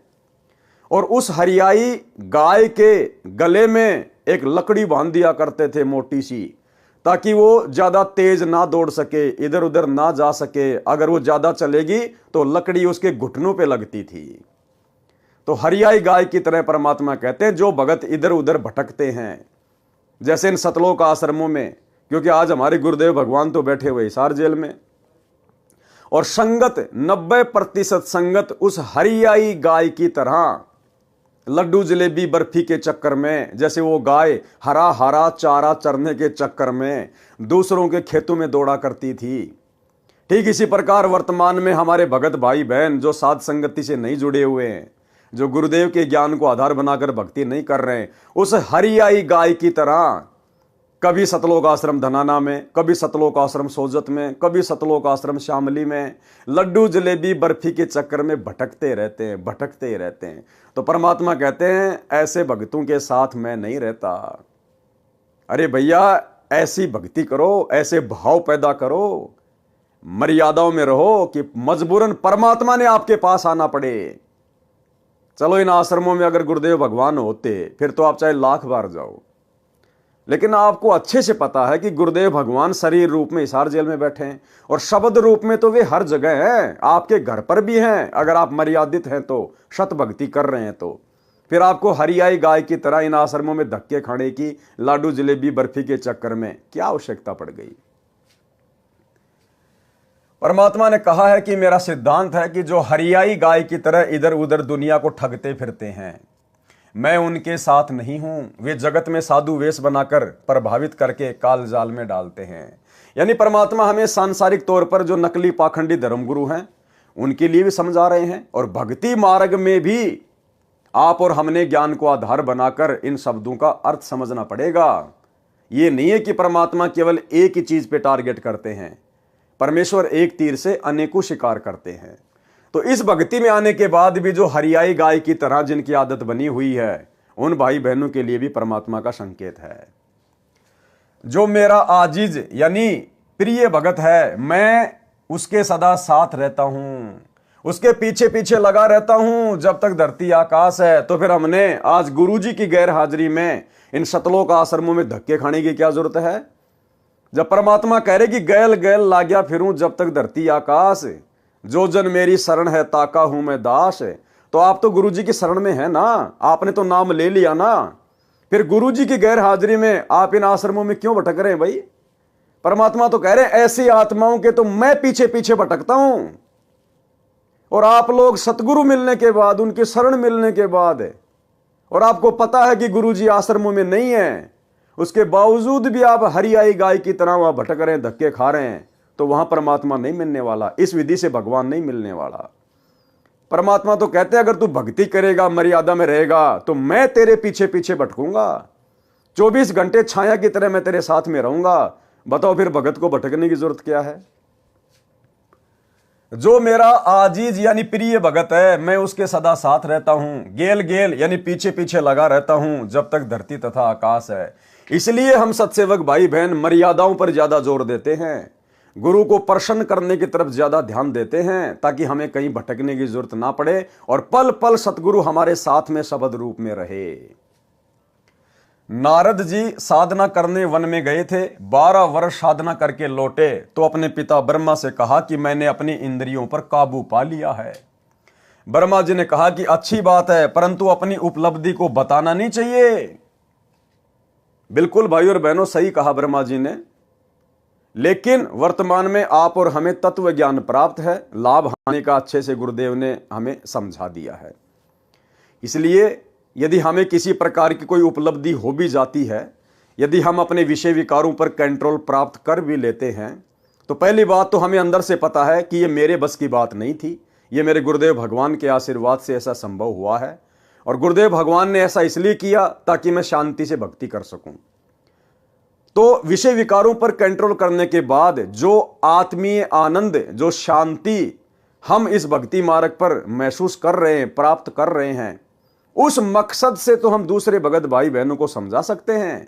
और उस हरियाई गाय के गले में एक लकड़ी बांध दिया करते थे मोटी सी, ताकि वो ज्यादा तेज ना दौड़ सके, इधर उधर ना जा सके। अगर वो ज्यादा चलेगी तो लकड़ी उसके घुटनों पे लगती थी। तो हरियाई गाय की तरह परमात्मा कहते हैं जो भगत इधर उधर भटकते हैं, जैसे इन सतलोक आश्रमों में, क्योंकि आज हमारे गुरुदेव भगवान तो बैठे हुए हिसार जेल में, और संगत 90% संगत उस हरियाई गाय की तरह लड्डू जलेबी बर्फी के चक्कर में, जैसे वो गाय हरा हरा चारा चरने के चक्कर में दूसरों के खेतों में दौड़ा करती थी। ठीक इसी प्रकार वर्तमान में हमारे भगत भाई बहन जो साध संगति से नहीं जुड़े हुए हैं, जो गुरुदेव के ज्ञान को आधार बनाकर भक्ति नहीं कर रहे हैं, उस हरियाई गाय की तरह कभी सतलोक आश्रम धनाना में, कभी सतलोक आश्रम सोजत में, कभी सतलोक आश्रम शामली में लड्डू जलेबी बर्फी के चक्कर में भटकते रहते हैं, भटकते ही रहते हैं। तो परमात्मा कहते हैं ऐसे भक्तों के साथ मैं नहीं रहता। अरे भैया, ऐसी भक्ति करो, ऐसे भाव पैदा करो, मर्यादाओं में रहो कि मजबूरन परमात्मा ने आपके पास आना पड़े। चलो इन आश्रमों में अगर गुरुदेव भगवान होते फिर तो आप चाहे लाख बार जाओ, लेकिन आपको अच्छे से पता है कि गुरुदेव भगवान शरीर रूप में हिसार जेल में बैठे हैं और शब्द रूप में तो वे हर जगह हैं, आपके घर पर भी हैं। अगर आप मर्यादित हैं तो, शत भक्ति कर रहे हैं तो फिर आपको हरियाई गाय की तरह इन आश्रमों में धक्के खाने की, लाडू जलेबी बर्फी के चक्कर में क्या आवश्यकता पड़ गई। परमात्मा ने कहा है कि मेरा सिद्धांत है कि जो हरियाई गाय की तरह इधर उधर दुनिया को ठगते फिरते हैं, मैं उनके साथ नहीं हूं। वे जगत में साधु वेश बनाकर प्रभावित करके काल जाल में डालते हैं। यानी परमात्मा हमें सांसारिक तौर पर जो नकली पाखंडी धर्मगुरु हैं उनके लिए भी समझा रहे हैं, और भक्ति मार्ग में भी आप और हमने ज्ञान को आधार बनाकर इन शब्दों का अर्थ समझना पड़ेगा। ये नहीं है कि परमात्मा केवल एक ही चीज पे टारगेट करते हैं, परमेश्वर एक तीर से अनेकों शिकार करते हैं। तो इस भक्ति में आने के बाद भी जो हरियाई गाय की तरह जिनकी आदत बनी हुई है, उन भाई बहनों के लिए भी परमात्मा का संकेत है। जो मेरा आजीज यानी प्रिय भगत है, मैं उसके सदा साथ रहता हूं, उसके पीछे पीछे लगा रहता हूं जब तक धरती आकाश है। तो फिर हमने आज गुरुजी की गैर हाजिरी में इन सतलोक आश्रमों में धक्के खाने की क्या जरूरत है, जब परमात्मा कह रहे कि गैल गैल लाग्या फिरूं जब तक धरती आकाश, जो जन मेरी शरण है ताका हूं मैं दास। तो आप तो गुरुजी की शरण में है ना, आपने तो नाम ले लिया ना, फिर गुरुजी की गैर हाजिरी में आप इन आश्रमों में क्यों भटक रहे हैं भाई। परमात्मा तो कह रहे हैं ऐसी आत्माओं के तो मैं पीछे पीछे भटकता हूं, और आप लोग सतगुरु मिलने के बाद, उनकी शरण मिलने के बाद, और आपको पता है कि गुरुजी आश्रमों में नहीं है, उसके बावजूद भी आप हरियाई गाय की तरह वहां भटक रहे हैं, धक्के खा रहे हैं, तो वहां परमात्मा नहीं मिलने वाला। इस विधि से भगवान नहीं मिलने वाला। परमात्मा तो कहते हैं अगर तू भक्ति करेगा, मर्यादा में रहेगा, तो मैं तेरे पीछे पीछे भटकूंगा, 24 घंटे छाया की तरह मैं तेरे साथ में रहूंगा। बताओ फिर भगत को भटकने की जरूरत क्या है। जो मेरा आजीज यानी प्रिय भगत है, मैं उसके सदा साथ रहता हूं, गेल गेल यानी पीछे पीछे लगा रहता हूं जब तक धरती तथा आकाश है। इसलिए हम सत्सेवक भाई बहन मर्यादाओं पर ज्यादा जोर देते हैं, गुरु को प्रसन्न करने की तरफ ज्यादा ध्यान देते हैं, ताकि हमें कहीं भटकने की जरूरत ना पड़े और पल पल सतगुरु हमारे साथ में शब्द रूप में रहे। नारद जी साधना करने वन में गए थे, 12 वर्ष साधना करके लौटे तो अपने पिता ब्रह्मा से कहा कि मैंने अपनी इंद्रियों पर काबू पा लिया है। ब्रह्मा जी ने कहा कि अच्छी बात है, परंतु अपनी उपलब्धि को बताना नहीं चाहिए। बिल्कुल भाई और बहनों, सही कहा ब्रह्मा जी ने, लेकिन वर्तमान में आप और हमें तत्व ज्ञान प्राप्त है, लाभ हानि का अच्छे से गुरुदेव ने हमें समझा दिया है। इसलिए यदि हमें किसी प्रकार की कोई उपलब्धि हो भी जाती है, यदि हम अपने विषय विकारों पर कंट्रोल प्राप्त कर भी लेते हैं, तो पहली बात तो हमें अंदर से पता है कि ये मेरे बस की बात नहीं थी, ये मेरे गुरुदेव भगवान के आशीर्वाद से ऐसा संभव हुआ है, और गुरुदेव भगवान ने ऐसा इसलिए किया ताकि मैं शांति से भक्ति कर सकूं। तो विषय विकारों पर कंट्रोल करने के बाद जो आत्मीय आनंद, जो शांति हम इस भक्ति मार्ग पर महसूस कर रहे हैं, प्राप्त कर रहे हैं, उस मकसद से तो हम दूसरे भगत भाई बहनों को समझा सकते हैं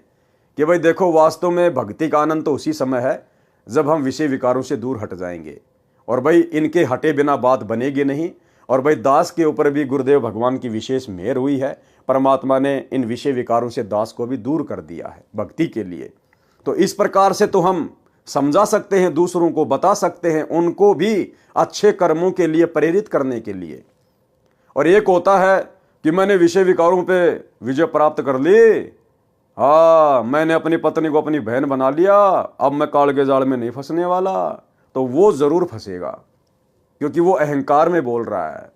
कि भाई देखो, वास्तव में भक्ति का आनंद तो उसी समय है जब हम विषय विकारों से दूर हट जाएंगे, और भाई इनके हटे बिना बात बनेगी नहीं। और भाई दास के ऊपर भी गुरुदेव भगवान की विशेष मेहर हुई है, परमात्मा ने इन विषय विकारों से दास को भी दूर कर दिया है भक्ति के लिए। तो इस प्रकार से तो हम समझा सकते हैं, दूसरों को बता सकते हैं, उनको भी अच्छे कर्मों के लिए प्रेरित करने के लिए। और एक होता है कि मैंने विषय विकारों पे विजय प्राप्त कर ली, हाँ मैंने अपनी पत्नी को अपनी बहन बना लिया, अब मैं काल के जाल में नहीं फंसने वाला, तो वो जरूर फंसेगा, क्योंकि वो अहंकार में बोल रहा है।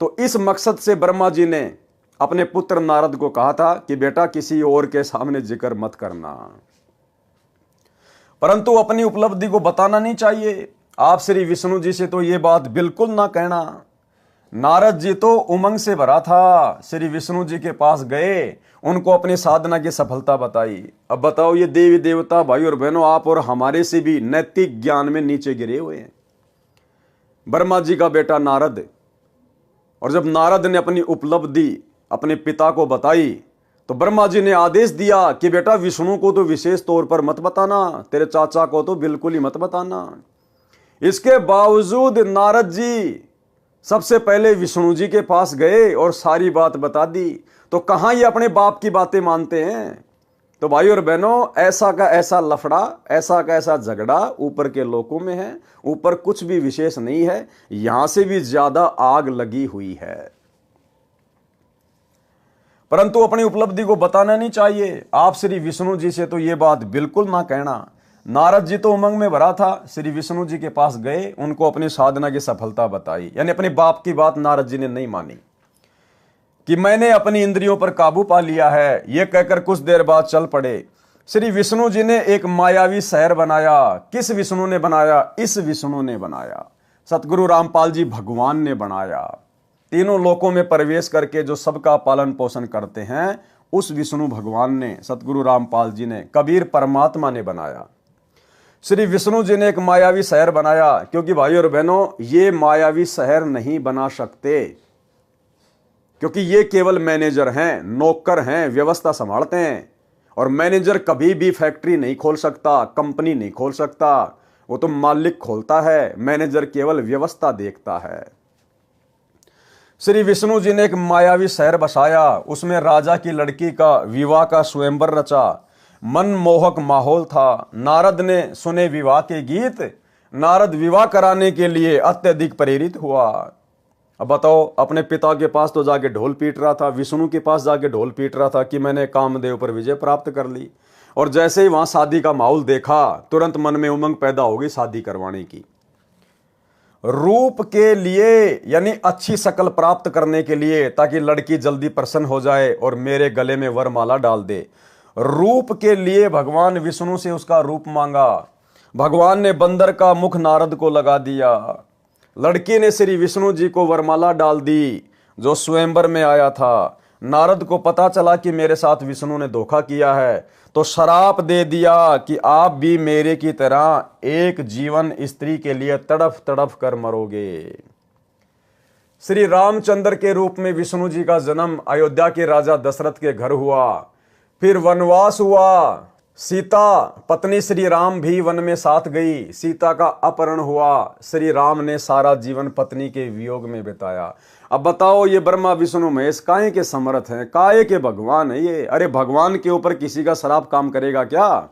तो इस मकसद से ब्रह्मा जी ने अपने पुत्र नारद को कहा था कि बेटा किसी और के सामने जिक्र मत करना, परंतु अपनी उपलब्धि को बताना नहीं चाहिए। आप श्री विष्णु जी से तो ये बात बिल्कुल ना कहना। नारद जी तो उमंग से भरा था, श्री विष्णु जी के पास गए, उनको अपनी साधना की सफलता बताई। अब बताओ, ये देवी देवता भाई और बहनों, आप और हमारे से भी नैतिक ज्ञान में नीचे गिरे हुए हैं। ब्रह्मा जी का बेटा नारद, और जब नारद ने अपनी उपलब्धि अपने पिता को बताई तो ब्रह्मा जी ने आदेश दिया कि बेटा विष्णु को तो विशेष तौर पर मत बताना, तेरे चाचा को तो बिल्कुल ही मत बताना। इसके बावजूद नारद जी सबसे पहले विष्णु जी के पास गए और सारी बात बता दी। तो कहां ये अपने बाप की बातें मानते हैं। तो भाई और बहनों, ऐसा का ऐसा लफड़ा, ऐसा का ऐसा झगड़ा ऊपर के लोकों में है। ऊपर कुछ भी विशेष नहीं है, यहां से भी ज्यादा आग लगी हुई है। परंतु अपनी उपलब्धि को बताना नहीं चाहिए। आप श्री विष्णु जी से तो ये बात बिल्कुल ना कहना। नारद जी तो उमंग में भरा था, श्री विष्णु जी के पास गए, उनको अपनी साधना की सफलता बताई। यानी अपने बाप की बात नारद जी ने नहीं मानी कि मैंने अपनी इंद्रियों पर काबू पा लिया है। यह कहकर कुछ देर बाद चल पड़े। श्री विष्णु जी ने एक मायावी शहर बनाया। किस विष्णु ने बनाया? इस विष्णु ने बनाया, सतगुरु रामपाल जी भगवान ने बनाया। तीनों लोकों में प्रवेश करके जो सबका पालन पोषण करते हैं, उस विष्णु भगवान ने, सतगुरु रामपाल जी ने, कबीर परमात्मा ने बनाया। श्री विष्णु जी ने एक मायावी शहर बनाया, क्योंकि भाई और बहनों, ये मायावी शहर नहीं बना सकते, क्योंकि ये केवल मैनेजर हैं, नौकर हैं, व्यवस्था संभालते हैं। और मैनेजर कभी भी फैक्ट्री नहीं खोल सकता, कंपनी नहीं खोल सकता, वो तो मालिक खोलता है, मैनेजर केवल व्यवस्था देखता है। श्री विष्णु जी ने एक मायावी शहर बसाया, उसमें राजा की लड़की का विवाह का स्वयंवर रचा। मनमोहक माहौल था। नारद ने सुने विवाह के गीत। नारद विवाह कराने के लिए अत्यधिक प्रेरित हुआ। अब बताओ, अपने पिता के पास तो जाके ढोल पीट रहा था, विष्णु के पास जाके ढोल पीट रहा था कि मैंने कामदेव पर विजय प्राप्त कर ली। और जैसे ही वहां शादी का माहौल देखा, तुरंत मन में उमंग पैदा हो गई शादी करवाने की। रूप के लिए, यानी अच्छी शक्ल प्राप्त करने के लिए, ताकि लड़की जल्दी प्रसन्न हो जाए और मेरे गले में वरमाला डाल दे। रूप के लिए भगवान विष्णु से उसका रूप मांगा। भगवान ने बंदर का मुख नारद को लगा दिया। लड़की ने श्री विष्णु जी को वरमाला डाल दी, जो स्वयंवर में आया था। नारद को पता चला कि मेरे साथ विष्णु ने धोखा किया है, तो श्राप दे दिया कि आप भी मेरे की तरह एक जीवन स्त्री के लिए तड़फ तड़फ कर मरोगे। श्री रामचंद्र के रूप में विष्णु जी का जन्म अयोध्या के राजा दशरथ के घर हुआ। फिर वनवास हुआ। सीता पत्नी श्री राम भी वन में साथ गई। सीता का अपहरण हुआ। श्री राम ने सारा जीवन पत्नी के वियोग में बिताया। अब बताओ, ये ब्रह्मा विष्णु महेश काहे के समर्थ हैं, काहे के भगवान है ये। अरे भगवान के ऊपर किसी का श्राप काम करेगा क्या?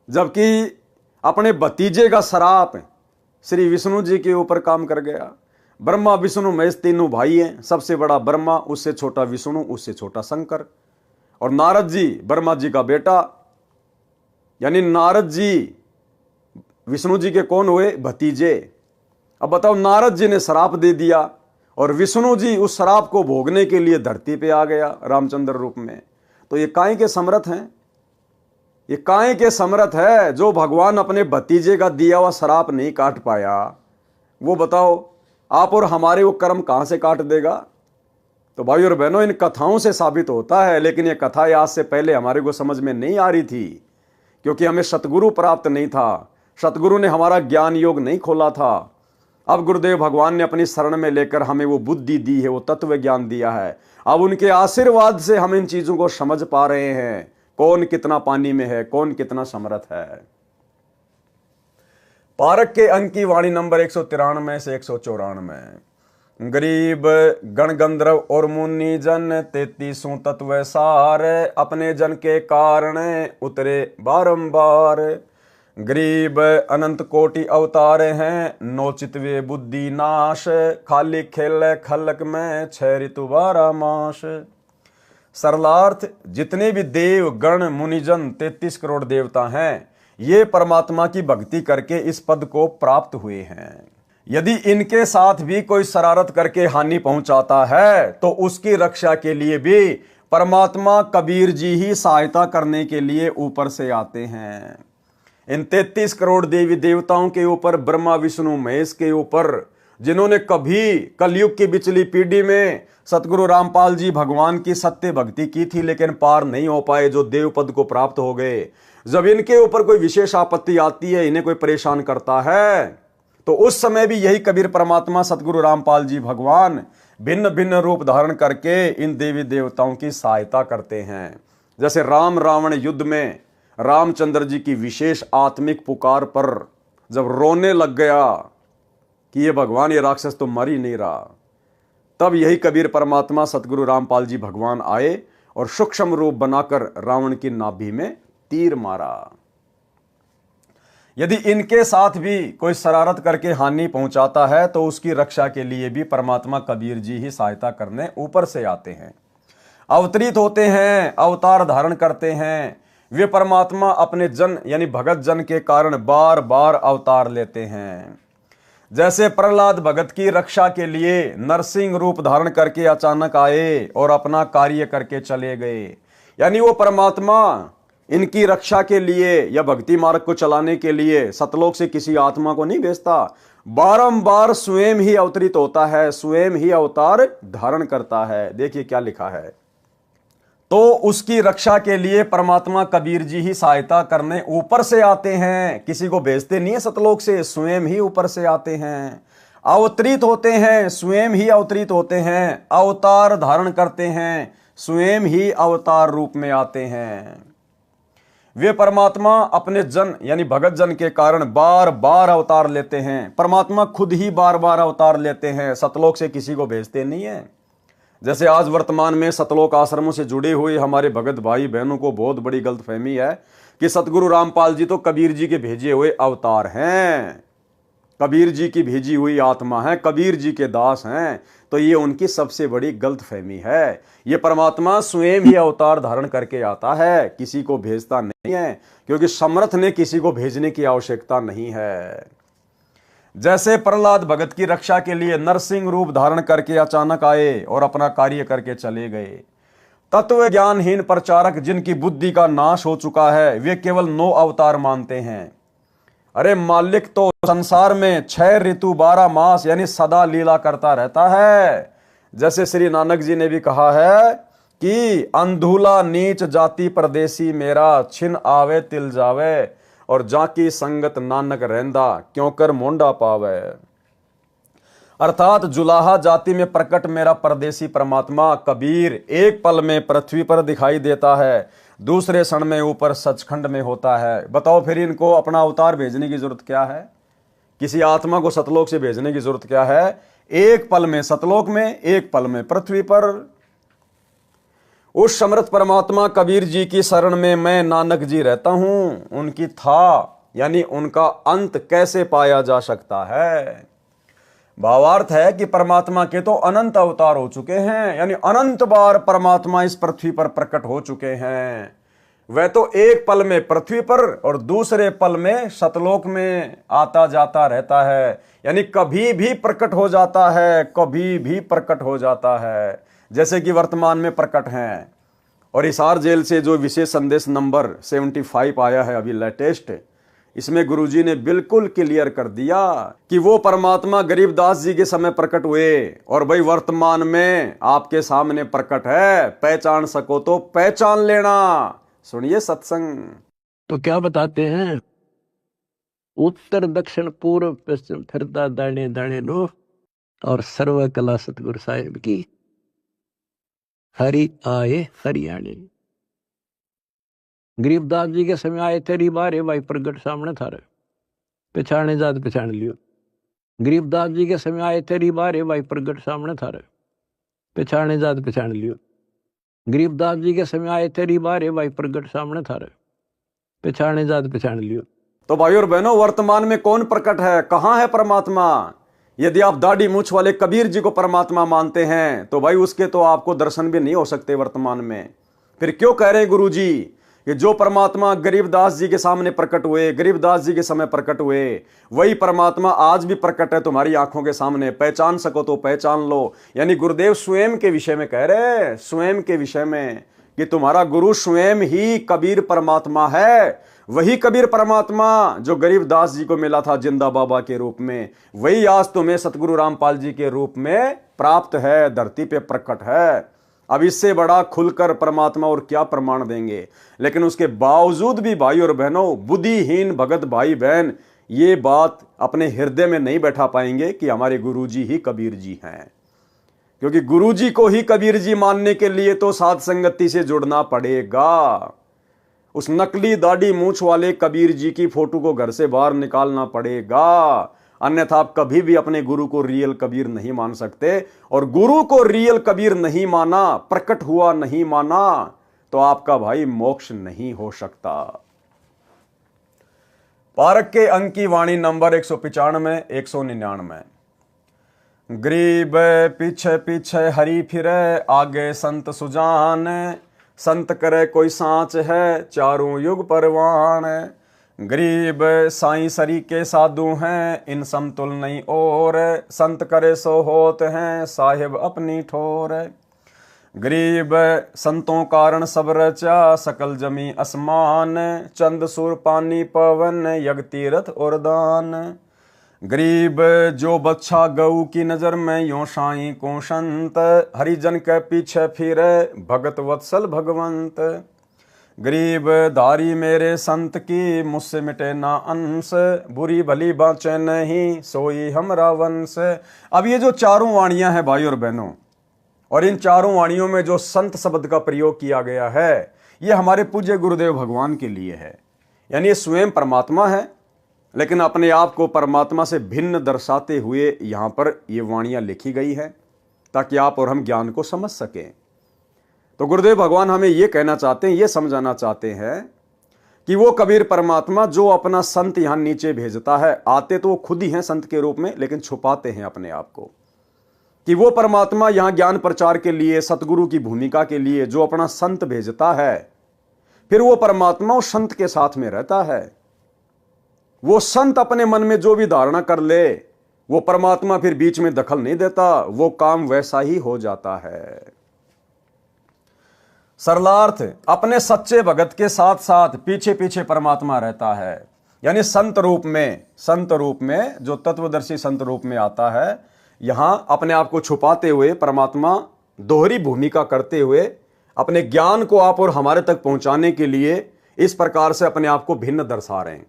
जबकि अपने भतीजे का श्राप श्री विष्णु जी के ऊपर काम कर गया। ब्रह्मा विष्णु महेश तीनों भाई हैं। सबसे बड़ा ब्रह्मा, उससे छोटा विष्णु, उससे छोटा शंकर। और नारद जी ब्रह्मा जी का बेटा, यानी नारद जी विष्णु जी के कौन हुए? भतीजे। अब बताओ, नारद जी ने श्राप दे दिया और विष्णु जी उस श्राप को भोगने के लिए धरती पे आ गया रामचंद्र रूप में। तो ये काहे के समर्थ हैं? ये काहे के समर्थ है? जो भगवान अपने भतीजे का दिया हुआ श्राप नहीं काट पाया, वो बताओ आप और हमारे वो कर्म कहां से काट देगा? तो भाई और बहनों, इन कथाओं से साबित होता है, लेकिन ये कथा आज से पहले हमारे को समझ में नहीं आ रही थी, क्योंकि हमें सतगुरु प्राप्त नहीं था। सतगुरु ने हमारा ज्ञान योग नहीं खोला था। अब गुरुदेव भगवान ने अपनी शरण में लेकर हमें वो बुद्धि दी है, वो तत्व ज्ञान दिया है। अब उनके आशीर्वाद से हम इन चीजों को समझ पा रहे हैं, कौन कितना पानी में है, कौन कितना समर्थ है। पारक के अंक की वाणी नंबर 193 से 194। गरीब गण गंधर्व और मुनि जन 33 तत्व सार, अपने जन के कारण उतरे बारंबार। गरीब अनंत कोटि अवतार हैं, नोचित वे बुद्धि नाश, खाली खेल खलक में 6 ऋतु 12 मास। सरलार्थ, जितने भी देव गण मुनिजन 33 करोड़ देवता हैं, ये परमात्मा की भक्ति करके इस पद को प्राप्त हुए हैं। यदि इनके साथ भी कोई शरारत करके हानि पहुंचाता है, तो उसकी रक्षा के लिए भी परमात्मा कबीर जी ही सहायता करने के लिए ऊपर से आते हैं। इन 33 करोड़ देवी देवताओं के ऊपर, ब्रह्मा विष्णु महेश के ऊपर जिन्होंने कभी कलयुग की बिचली पीढ़ी में सतगुरु रामपाल जी भगवान की सत्य भक्ति की थी लेकिन पार नहीं हो पाए, जो देव पद को प्राप्त हो गए, जब इनके ऊपर कोई विशेष आपत्ति आती है, इन्हें कोई परेशान करता है, तो उस समय भी यही कबीर परमात्मा सतगुरु रामपाल जी भगवान भिन्न भिन्न रूप धारण करके इन देवी देवताओं की सहायता करते हैं। जैसे राम रावण युद्ध में रामचंद्र जी की विशेष आत्मिक पुकार पर जब रोने लग गया कि ये भगवान, ये राक्षस तो मर ही नहीं रहा, तब यही कबीर परमात्मा सतगुरु रामपाल जी भगवान आए और सूक्ष्म रूप बनाकर रावण की नाभि में तीर मारा। यदि इनके साथ भी कोई शरारत करके हानि पहुंचाता है तो उसकी रक्षा के लिए भी परमात्मा कबीर जी ही सहायता करने ऊपर से आते हैं, अवतरित होते हैं, अवतार धारण करते हैं। वे परमात्मा अपने जन यानी भगत जन के कारण बार बार अवतार लेते हैं। जैसे प्रहलाद भगत की रक्षा के लिए नरसिंह रूप धारण करके अचानक आए और अपना कार्य करके चले गए, यानी वो परमात्मा इनकी रक्षा के लिए या भक्ति मार्ग को चलाने के लिए सतलोक से किसी आत्मा को नहीं भेजता, बारंबार स्वयं ही अवतरित होता है, स्वयं ही अवतार धारण करता है। देखिए क्या लिखा है, तो उसकी रक्षा के लिए परमात्मा कबीर जी ही सहायता करने ऊपर से आते हैं, किसी को भेजते नहीं है सतलोक से, स्वयं ही ऊपर से आते हैं, अवतरित होते हैं, स्वयं ही अवतरित होते हैं, अवतार धारण करते हैं, स्वयं ही अवतार रूप में आते हैं। वे परमात्मा अपने जन यानी भगत जन के कारण बार बार अवतार लेते हैं। परमात्मा खुद ही बार बार अवतार लेते हैं, सतलोक से किसी को भेजते नहीं है। जैसे आज वर्तमान में सतलोक आश्रमों से जुड़े हुए हमारे भगत भाई बहनों को बहुत बड़ी गलतफहमी है कि सतगुरु रामपाल जी तो कबीर जी के भेजे हुए अवतार हैं, कबीर जी की भेजी हुई आत्मा है, कबीर जी के दास हैं। तो ये उनकी सबसे बड़ी गलतफहमी है। ये परमात्मा स्वयं ही अवतार धारण करके आता है, किसी को भेजता नहीं है, क्योंकि समर्थ ने किसी को भेजने की आवश्यकता नहीं है। जैसे प्रहलाद भगत की रक्षा के लिए नरसिंह रूप धारण करके अचानक आए और अपना कार्य करके चले गए। तत्व ज्ञानहीन प्रचारक जिनकी बुद्धि का नाश हो चुका है, वे केवल 9 अवतार मानते हैं। अरे मालिक तो संसार में 6 ऋतु 12 मास यानी सदा लीला करता रहता है। जैसे श्री नानक जी ने भी कहा है कि अंधुला नीच जाति परदेसी मेरा, छिन आवे तिल जावे और जाकी संगत नानक रहंदा, क्यों कर मोंडा पावे। अर्थात जुलाहा जाति में प्रकट मेरा परदेसी परमात्मा कबीर एक पल में पृथ्वी पर दिखाई देता है, दूसरे क्षण में ऊपर सचखंड में होता है। बताओ फिर इनको अपना अवतार भेजने की जरूरत क्या है? किसी आत्मा को सतलोक से भेजने की जरूरत क्या है? एक पल में सतलोक में, एक पल में पृथ्वी पर। उस समर्थ परमात्मा कबीर जी की शरण में मैं नानक जी रहता हूं। उनकी था यानी उनका अंत कैसे पाया जा सकता है? भावार्थ है कि परमात्मा के तो अनंत अवतार हो चुके हैं, यानी अनंत बार परमात्मा इस पृथ्वी पर प्रकट हो चुके हैं। वह तो एक पल में पृथ्वी पर और दूसरे पल में सतलोक में आता जाता रहता है, यानी कभी भी प्रकट हो जाता है, कभी भी प्रकट हो जाता है, जैसे कि वर्तमान में प्रकट हैं। और हिसार जेल से जो विशेष संदेश नंबर 75 आया है अभी लेटेस्ट, इसमें गुरुजी ने बिल्कुल क्लियर कर दिया कि वो परमात्मा गरीबदास जी के समय प्रकट हुए और भाई वर्तमान में आपके सामने प्रकट है। पहचान सको तो पहचान लेना। सुनिए सत्संग। तो क्या बताते हैं, उत्तर दक्षिण पूर्व पश्चिम फिरता दाने दाने लो, और सर्व कला सतगुरु साहिब की, हरि आए हरियाणे। गरीबदास जी के समय आए तेरी बारे भाई प्रगट सामने थारे, पहचाने जात पहचान लियो। गरीबदास जी के समय आए तेरी बारे भाई प्रगट सामने थारे, पहचाने जात पहचान लियो। गरीबदास जी के समय आए तेरी बारे भाई प्रगट सामने थारे, पहचाने जात पहचान लियो। तो भाई और बहनों, वर्तमान में कौन प्रकट है? कहां है परमात्मा? यदि आप दाढ़ी मूछ वाले कबीर जी को परमात्मा मानते हैं तो भाई उसके तो आपको दर्शन भी नहीं हो सकते वर्तमान में। फिर क्यों कह रहे हैं गुरु जी कि जो परमात्मा गरीबदास जी के सामने प्रकट हुए, गरीबदास जी के समय प्रकट हुए, वही परमात्मा आज भी प्रकट है तुम्हारी आंखों के सामने। पहचान सको तो पहचान लो। यानी गुरुदेव स्वयं के विषय में कह रहे हैं, स्वयं के विषय में, कि तुम्हारा गुरु स्वयं ही कबीर परमात्मा है। वही कबीर परमात्मा जो गरीबदास जी को मिला था जिंदा बाबा के रूप में, वही आज तुम्हें सतगुरु रामपाल जी के रूप में प्राप्त है, धरती पे प्रकट है। अब इससे बड़ा खुलकर परमात्मा और क्या प्रमाण देंगे। लेकिन उसके बावजूद भी भाई और बहनों, बुद्धिहीन भगत भाई बहन ये बात अपने हृदय में नहीं बैठा पाएंगे कि हमारे गुरुजी ही कबीर जी हैं। क्योंकि गुरुजी को ही कबीर जी मानने के लिए तो साध संगति से जुड़ना पड़ेगा। उस नकली दाढ़ी मूंछ वाले कबीर जी की फोटो को घर से बाहर निकालना पड़ेगा, अन्यथा आप कभी भी अपने गुरु को रियल कबीर नहीं मान सकते। और गुरु को रियल कबीर नहीं माना, प्रकट हुआ नहीं माना, तो आपका भाई मोक्ष नहीं हो सकता। पारक के अंक की वाणी नंबर 195 199। गरीब पीछे पीछे हरि फिरे, आगे संत सुजान, संत करे कोई सांच है, चारों युग परवान। गरीब साईं सरी के साधु हैं, इन समतुल नहीं और, संत करे सो होत हैं, साहिब अपनी ठोर। गरीब संतों कारण सब रचा, सकल जमी आसमान, चंद सुर पानी पवन, यज्ञ तीर्थ और दान। गरीब जो बच्छा गऊ की नजर में, यो साईं को संत, हरिजन के पीछे फिरे, भगत वत्सल भगवंत। गरीब धारी मेरे संत की, मुझसे मिटे ना अंश, बुरी भली बाँचे नहीं, सोई हमरा वंश। अब ये जो चारों वाणियां हैं भाई और बहनों, और इन चारों वाणियों में जो संत शब्द का प्रयोग किया गया है, ये हमारे पूज्य गुरुदेव भगवान के लिए है। यानी ये स्वयं परमात्मा है, लेकिन अपने आप को परमात्मा से भिन्न दर्शाते हुए यहां पर ये वाणियां लिखी गई है, ताकि आप और हम ज्ञान को समझ सकें। तो गुरुदेव भगवान हमें ये कहना चाहते हैं, ये समझाना चाहते हैं कि वो कबीर परमात्मा जो अपना संत यहां नीचे भेजता है, आते तो वो खुद ही हैं संत के रूप में, लेकिन छुपाते हैं अपने आप को, कि वो परमात्मा यहां ज्ञान प्रचार के लिए, सतगुरु की भूमिका के लिए जो अपना संत भेजता है, फिर वो परमात्मा उस संत के साथ में रहता है। वो संत अपने मन में जो भी धारणा कर ले, वो परमात्मा फिर बीच में दखल नहीं देता, वो काम वैसा ही हो जाता है। सरलार्थ, अपने सच्चे भगत के साथ साथ पीछे पीछे परमात्मा रहता है। यानी संत रूप में जो तत्वदर्शी संत रूप में आता है, यहां अपने आप को छुपाते हुए परमात्मा दोहरी भूमिका करते हुए अपने ज्ञान को आप और हमारे तक पहुंचाने के लिए इस प्रकार से अपने आप को भिन्न दर्शा रहे हैं।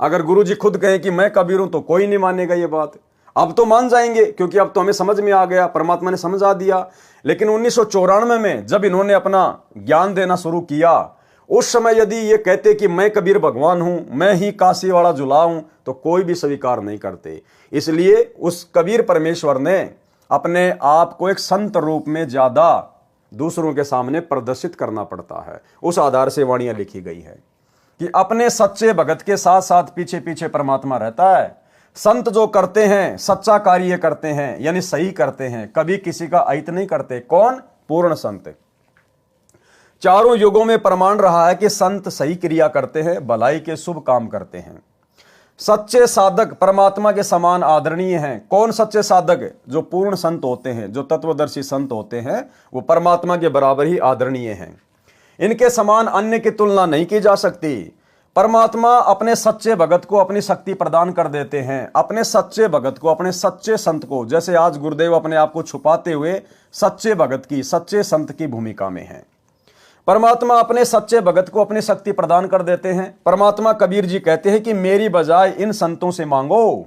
अगर गुरु जी खुद कहें कि मैं कबीर हूं, तो कोई नहीं मानेगा ये बात। अब तो मान जाएंगे, क्योंकि अब तो हमें समझ में आ गया, परमात्मा ने समझा दिया। लेकिन 1994 में जब इन्होंने अपना ज्ञान देना शुरू किया, उस समय यदि ये कहते कि मैं कबीर भगवान हूं, मैं ही काशी वाला जुला हूं, तो कोई भी स्वीकार नहीं करते। इसलिए उस कबीर परमेश्वर ने अपने आप को एक संत रूप में ज्यादा दूसरों के सामने प्रदर्शित करना पड़ता है। उस आधार से वाणियां लिखी गई है कि अपने सच्चे भगत के साथ साथ पीछे पीछे परमात्मा रहता है। संत जो करते हैं, सच्चा कार्य करते हैं, यानी सही करते हैं, कभी किसी का अहित नहीं करते। कौन? पूर्ण संत। चारों युगों में प्रमाण रहा है कि संत सही क्रिया करते हैं, भलाई के शुभ काम करते हैं। सच्चे साधक परमात्मा के समान आदरणीय हैं। कौन सच्चे साधक? जो पूर्ण संत होते हैं, जो तत्वदर्शी संत होते हैं, वो परमात्मा के बराबर ही आदरणीय हैं। इनके समान अन्य की तुलना नहीं की जा सकती। परमात्मा अपने सच्चे भगत को अपनी शक्ति प्रदान कर देते हैं, अपने सच्चे भगत को, अपने सच्चे संत को। जैसे आज गुरुदेव अपने आप को छुपाते हुए सच्चे भगत की, सच्चे संत की भूमिका में हैं। परमात्मा अपने सच्चे भगत को अपनी शक्ति प्रदान कर देते हैं। परमात्मा कबीर जी कहते हैं कि मेरी बजाय इन संतों से मांगो।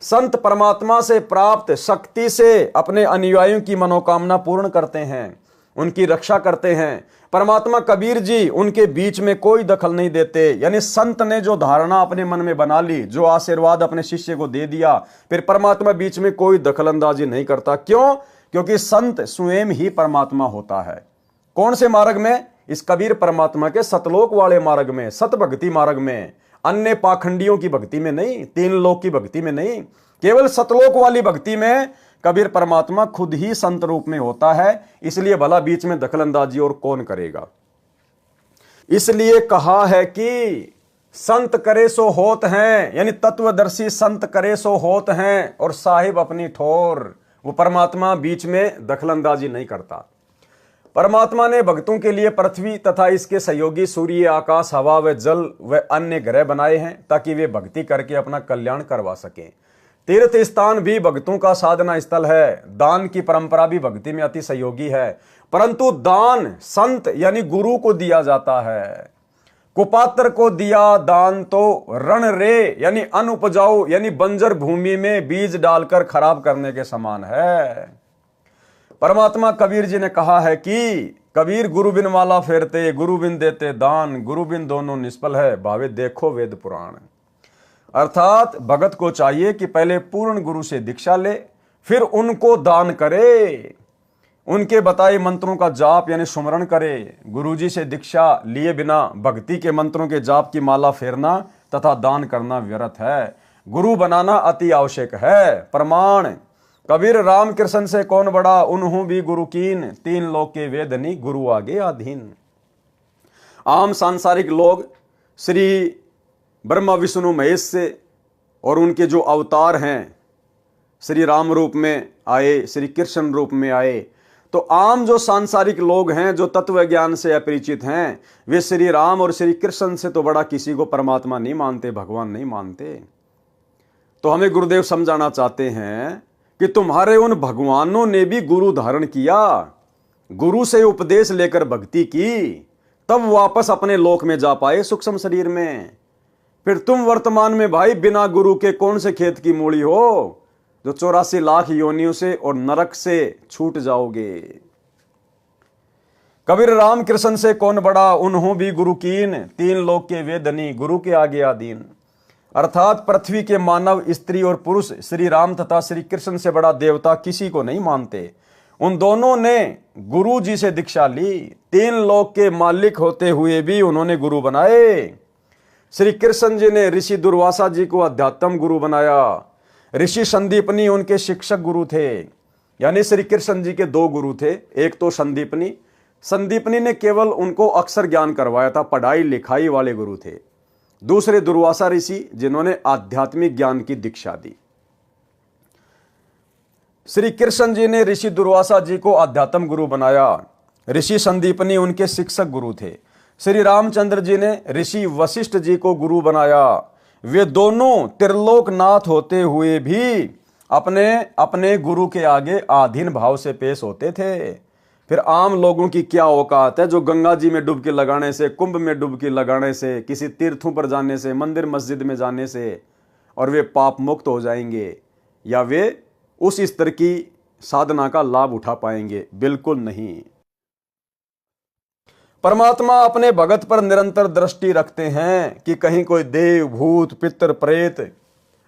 संत परमात्मा से प्राप्त शक्ति से अपने अनुयायियों की मनोकामना पूर्ण करते हैं, उनकी रक्षा करते हैं। परमात्मा कबीर जी उनके बीच में कोई दखल नहीं देते। यानी संत ने जो धारणा अपने मन में बना ली, जो आशीर्वाद अपने शिष्य को दे दिया, फिर परमात्मा बीच में कोई दखलंदाजी नहीं करता। क्यों? क्योंकि संत स्वयं ही परमात्मा होता है। कौन से मार्ग में? इस कबीर परमात्मा के सतलोक वाले मार्ग में, सत भक्ति मार्ग में, अन्य पाखंडियों की भक्ति में नहीं, तीन लोक की भक्ति में नहीं, केवल सतलोक वाली भक्ति में कबीर परमात्मा खुद ही संत रूप में होता है। इसलिए भला बीच में दखलंदाजी और कौन करेगा? इसलिए कहा है कि संत करे सो होत हैं, यानी तत्वदर्शी संत करे सो होत हैं, और साहिब अपनी ठोर। वो परमात्मा बीच में दखलंदाजी नहीं करता। परमात्मा ने भक्तों के लिए पृथ्वी तथा इसके सहयोगी सूर्य, आकाश, हवा व जल व अन्य ग्रह बनाए हैं ताकि वे भक्ति करके अपना कल्याण करवा सकें। तीर्थ स्थान भी भक्तों का साधना स्थल है। दान की परंपरा भी भक्ति में अति सहयोगी है, परंतु दान संत यानी गुरु को दिया जाता है। कुपात्र को दिया दान तो रण रे यानी अनुपजाऊ यानी बंजर भूमि में बीज डालकर खराब करने के समान है। परमात्मा कबीर जी ने कहा है कि कबीर गुरु बिन माला फेरते, गुरु बिन देते दान, गुरु बिन दोनों निष्फल है, भावे देखो वेद पुराण। अर्थात भगत को चाहिए कि पहले पूर्ण गुरु से दीक्षा ले, फिर उनको दान करे, उनके बताए मंत्रों का जाप यानी सुमरण करे। गुरुजी से दीक्षा लिए बिना भक्ति के मंत्रों के जाप की माला फेरना तथा दान करना व्यर्थ है। गुरु बनाना अति आवश्यक है। प्रमाण कबीर राम कृष्ण से कौन बड़ा, उन्हों भी गुरु कीन, तीन लोक के वेदनी गुरु आगे अधीन। आम सांसारिक लोग श्री ब्रह्मा विष्णु महेश से और उनके जो अवतार हैं, श्री राम रूप में आए, श्री कृष्ण रूप में आए, तो आम जो सांसारिक लोग हैं जो तत्व ज्ञान से अपरिचित हैं, वे श्री राम और श्री कृष्ण से तो बड़ा किसी को परमात्मा नहीं मानते, भगवान नहीं मानते। तो हमें गुरुदेव समझाना चाहते हैं कि तुम्हारे उन भगवानों ने भी गुरु धारण किया, गुरु से उपदेश लेकर भक्ति की, तब वापस अपने लोक में जा पाए सूक्ष्म शरीर में। फिर तुम वर्तमान में भाई बिना गुरु के कौन से खेत की मूली हो जो 84 लाख योनियों से और नरक से छूट जाओगे। कबीर राम कृष्ण से कौन बड़ा, उन्हों भी गुरु कीन, तीन लोक के वेदनी गुरु के आगे आधीन। अर्थात पृथ्वी के मानव, स्त्री और पुरुष श्री राम तथा श्री कृष्ण से बड़ा देवता किसी को नहीं मानते। उन दोनों ने गुरु जी से दीक्षा ली, तीन लोक के मालिक होते हुए भी उन्होंने गुरु बनाए। श्री कृष्ण जी ने ऋषि दुर्वासा जी को अध्यात्म गुरु बनाया। ऋषि संदीपनी उनके शिक्षक गुरु थे, यानी श्री कृष्ण जी के दो गुरु थे। एक तो संदीपनी ने केवल उनको अक्षर ज्ञान करवाया था, पढ़ाई लिखाई वाले गुरु थे। दूसरे दुर्वासा ऋषि जिन्होंने आध्यात्मिक ज्ञान की दीक्षा दी। श्री कृष्ण जी ने ऋषि दुर्वासा जी को आध्यात्म गुरु बनाया, ऋषि संदीपनी उनके शिक्षक गुरु थे। श्री रामचंद्र जी ने ऋषि वशिष्ठ जी को गुरु बनाया। वे दोनों त्रिलोकनाथ होते हुए भी अपने अपने गुरु के आगे आधीन भाव से पेश होते थे। फिर आम लोगों की क्या औकात है जो गंगा जी में डुबकी लगाने से, कुंभ में डुबकी लगाने से, किसी तीर्थों पर जाने से, मंदिर मस्जिद में जाने से और वे पाप मुक्त हो जाएंगे या वे उस स्तर की साधना का लाभ उठा पाएंगे? बिल्कुल नहीं। परमात्मा अपने भगत पर निरंतर दृष्टि रखते हैं कि कहीं कोई देव, भूत, पितर, प्रेत,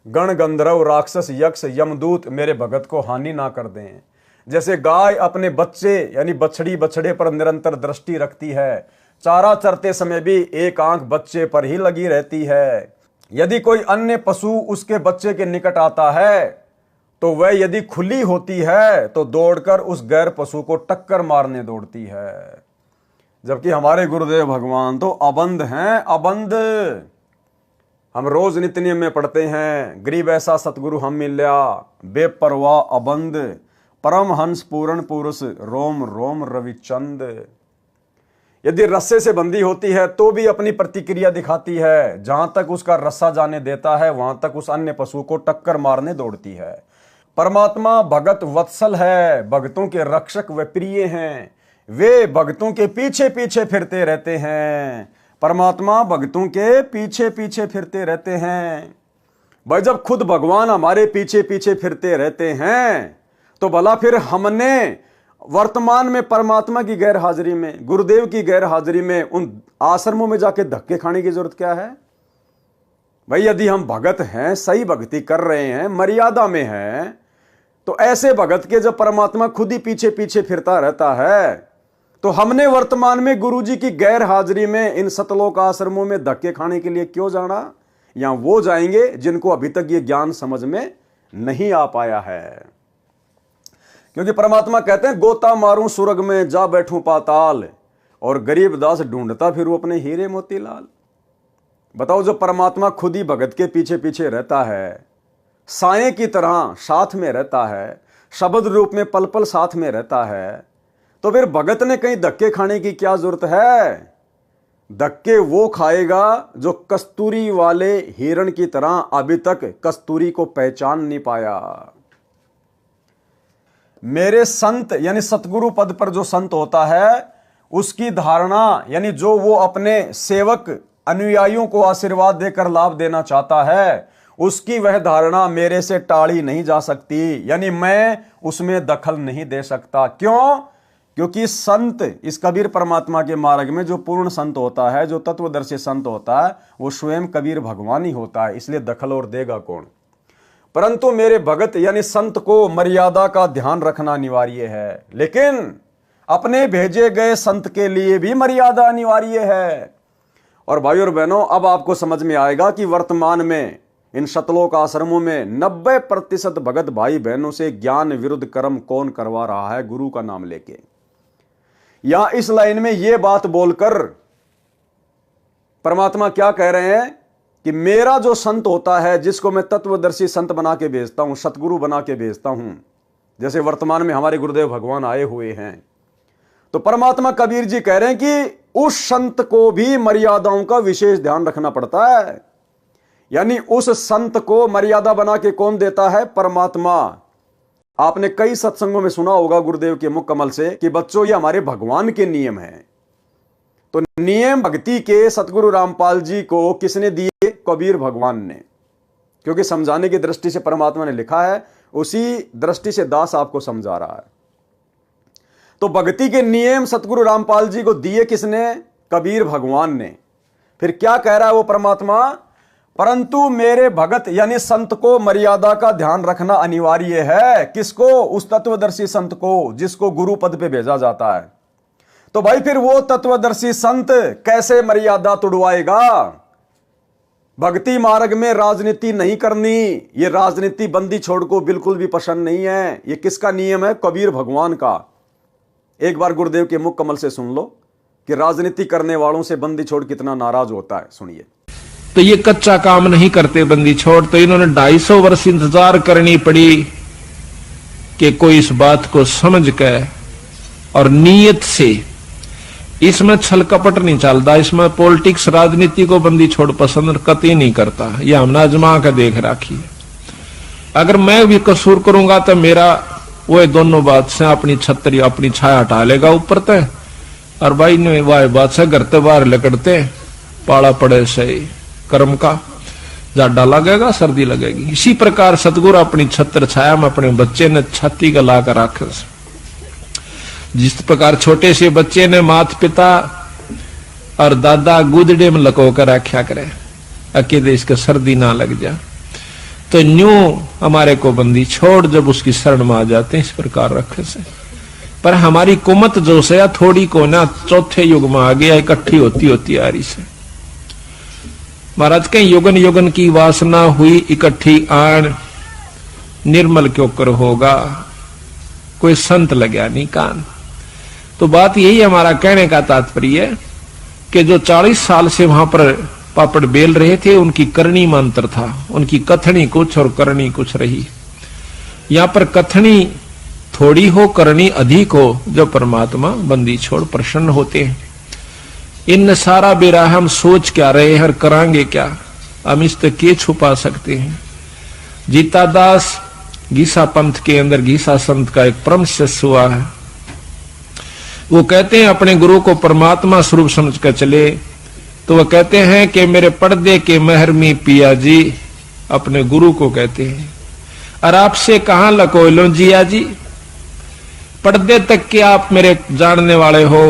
गण, गंधर्व, राक्षस, यक्ष, यमदूत मेरे भगत को हानि ना कर दें। जैसे गाय अपने बच्चे यानी बछड़ी बछड़े पर निरंतर दृष्टि रखती है, चारा चरते समय भी एक आंख बच्चे पर ही लगी रहती है। यदि कोई अन्य पशु उसके बच्चे के निकट आता है तो वह यदि खुली होती है तो दौड़कर उस गैर पशु को टक्कर मारने दौड़ती है। जबकि हमारे गुरुदेव भगवान तो अबंध हैं, अबंध। हम रोज नित्य नियम में पढ़ते हैं, गरीब ऐसा सतगुरु हम मिल्या, बेपरवाह अबंध, परमहंस पूर्ण पुरुष, रोम रोम रविचंद। यदि रस्से से बंधी होती है तो भी अपनी प्रतिक्रिया दिखाती है, जहां तक उसका रस्सा जाने देता है वहां तक उस अन्य पशु को टक्कर मारने दौड़ती है। परमात्मा भगत वत्सल है, भक्तों के रक्षक व प्रिय हैं। वे भक्तों के पीछे पीछे फिरते रहते हैं। परमात्मा भक्तों के पीछे पीछे फिरते रहते हैं। भाई जब खुद भगवान हमारे पीछे पीछे फिरते रहते हैं तो भला फिर हमने वर्तमान में परमात्मा की गैर हाजिरी में, गुरुदेव की गैर हाजिरी में उन आश्रमों में जाके धक्के खाने की जरूरत क्या है? भाई यदि हम भगत हैं, सही भक्ति कर रहे हैं, मर्यादा में हैं, तो ऐसे भगत के जब परमात्मा खुद ही पीछे पीछे फिरता रहता है तो हमने वर्तमान में गुरुजी की गैर हाजिरी में इन सतलोक आश्रमों में धक्के खाने के लिए क्यों जाना? या वो जाएंगे जिनको अभी तक ये ज्ञान समझ में नहीं आ पाया है। क्योंकि परमात्मा कहते हैं गोता मारूं सुरग में जा बैठूं पाताल, और गरीब दास ढूंढता फिरूं अपने हीरे मोतीलाल। बताओ, जो परमात्मा खुद ही भगत के पीछे पीछे रहता है, साए की तरह साथ में रहता है, शब्द रूप में पल पल साथ में रहता है, तो फिर भगत ने कहीं धक्के खाने की क्या जरूरत है? धक्के वो खाएगा जो कस्तूरी वाले हिरण की तरह अभी तक कस्तूरी को पहचान नहीं पाया। मेरे संत यानी सतगुरु पद पर जो संत होता है उसकी धारणा यानी जो वो अपने सेवक अनुयायियों को आशीर्वाद देकर लाभ देना चाहता है, उसकी वह धारणा मेरे से टाली नहीं जा सकती, यानी मैं उसमें दखल नहीं दे सकता। क्यों? क्योंकि संत इस कबीर परमात्मा के मार्ग में जो पूर्ण संत होता है, जो तत्वदर्शी संत होता है, वो स्वयं कबीर भगवान ही होता है, इसलिए दखल और देगा कौन? परंतु मेरे भगत यानी संत को मर्यादा का ध्यान रखना अनिवार्य है, लेकिन अपने भेजे गए संत के लिए भी मर्यादा अनिवार्य है। और भाइयों और बहनों, अब आपको समझ में आएगा कि वर्तमान में इन शतलोक आश्रमों में 90% भगत भाई बहनों से ज्ञान विरुद्ध कर्म कौन करवा रहा है, गुरु का नाम लेके, या इस लाइन में यह बात बोलकर परमात्मा क्या कह रहे हैं कि मेरा जो संत होता है, जिसको मैं तत्वदर्शी संत बना के भेजता हूं, सतगुरु बना के भेजता हूं, जैसे वर्तमान में हमारे गुरुदेव भगवान आए हुए हैं, तो परमात्मा कबीर जी कह रहे हैं कि उस संत को भी मर्यादाओं का विशेष ध्यान रखना पड़ता है। यानी उस संत को मर्यादा बना के कौन देता है? परमात्मा। आपने कई सत्संगों में सुना होगा गुरुदेव के मुख कमल से कि बच्चों ये हमारे भगवान के नियम हैं। तो नियम भक्ति के सतगुरु रामपाल जी को किसने दिए? कबीर भगवान ने, क्योंकि समझाने की दृष्टि से परमात्मा ने लिखा है, उसी दृष्टि से दास आपको समझा रहा है। तो भक्ति के नियम सतगुरु रामपाल जी को दिए किसने? कबीर भगवान ने। फिर क्या कह रहा है वो परमात्मा? परंतु मेरे भगत यानी संत को मर्यादा का ध्यान रखना अनिवार्य है। किसको? उस तत्वदर्शी संत को, जिसको गुरु पद पे भेजा जाता है। तो भाई फिर वो तत्वदर्शी संत कैसे मर्यादा तुड़वाएगा? भक्ति मार्ग में राजनीति नहीं करनी, ये राजनीति बंदी छोड़ को बिल्कुल भी पसंद नहीं है। ये किसका नियम है? कबीर भगवान का। एक बार गुरुदेव के मुख कमल से सुन लो कि राजनीति करने वालों से बंदी छोड़ कितना नाराज होता है। सुनिए। तो ये कच्चा काम नहीं करते बंदी छोड़, तो इन्होंने 250 वर्ष इंतजार करनी पड़ी कि कोई इस बात को समझ के और नीयत से, इसमें छल कपट नहीं चलता, इसमें पॉलिटिक्स राजनीति को बंदी छोड़ पसंद कतई नहीं करता। यह हमने आजमा के देख राखी। अगर मैं भी कसूर करूंगा तो मेरा वो दोनों बात से अपनी छतरी अपनी छाया हटा लेगा ऊपर तय, और भाई ने वह बात से घर ते बाहर लकड़ते पाला पड़े से कर्म का जाडा लगेगा, सर्दी लगेगी। इसी प्रकार सतगुरु अपनी छत्र छाया में अपने बच्चे ने छाती गला कर रखे। जिस प्रकार छोटे से बच्चे ने माता पिता और दादा गुदड़े में लको कर रखा करे अकेले इसके सर्दी ना लग जा, तो न्यू हमारे को बंदी छोड़ जब उसकी शरण में आ जाते हैं इस प्रकार रखे से। पर हमारी कुमत जो से या थोड़ी को ना चौथे युग में आ गया, इकट्ठी होती होती आ रही से। महाराज के युगन युगन की वासना हुई इकट्ठी आन, निर्मल क्यों कर होगा, कोई संत लग्या नहीं कान। तो बात यही हमारा कहने का तात्पर्य है कि जो 40 साल से वहां पर पापड़ बेल रहे थे, उनकी करनी में अंतर था। उनकी कथनी कुछ और करनी कुछ रही। यहां पर कथनी थोड़ी हो, करनी अधिक हो, जो परमात्मा बंदी छोड़ प्रसन्न होते हैं। इन सारा बेरा हम सोच क्या रहे हैं और करांगे क्या, हम इस तक के छुपा सकते हैं। जीता दास गीसा पंथ के अंदर गीसा संत का एक परम शिष्य हुआ है। वो कहते हैं अपने गुरु को परमात्मा स्वरूप समझ कर चले, तो वह कहते हैं कि मेरे पर्दे के महरमी पिया जी, अपने गुरु को कहते हैं, और आपसे कहां लको लो जिया जी, पर्दे तक के आप मेरे जानने वाले हो,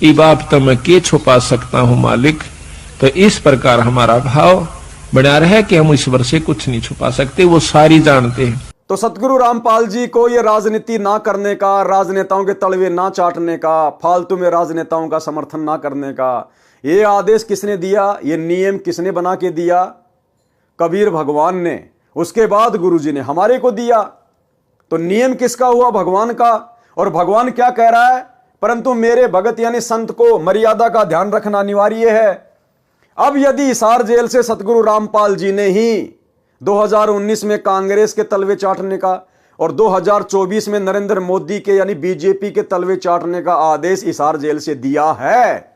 ई बाप तो मैं के छुपा सकता हूं मालिक। तो इस प्रकार हमारा भाव बना रहे कि हम ईश्वर से कुछ नहीं छुपा सकते, वो सारी जानते हैं। तो सतगुरु रामपाल जी को ये राजनीति ना करने का, राजनेताओं के तलवे ना चाटने का, फालतू में राजनेताओं का समर्थन ना करने का, ये आदेश किसने दिया? ये नियम किसने बना के दिया? कबीर भगवान ने। उसके बाद गुरुजी ने हमारे को दिया। तो नियम किसका हुआ? भगवान का। और भगवान क्या कह रहा है? परंतु मेरे भगत यानी संत को मर्यादा का ध्यान रखना अनिवार्य है। अब यदि हिसार जेल से सतगुरु रामपाल जी ने ही 2019 में कांग्रेस के तलवे चाटने का, और 2024 में नरेंद्र मोदी के यानी बीजेपी के तलवे चाटने का आदेश हिसार जेल से दिया है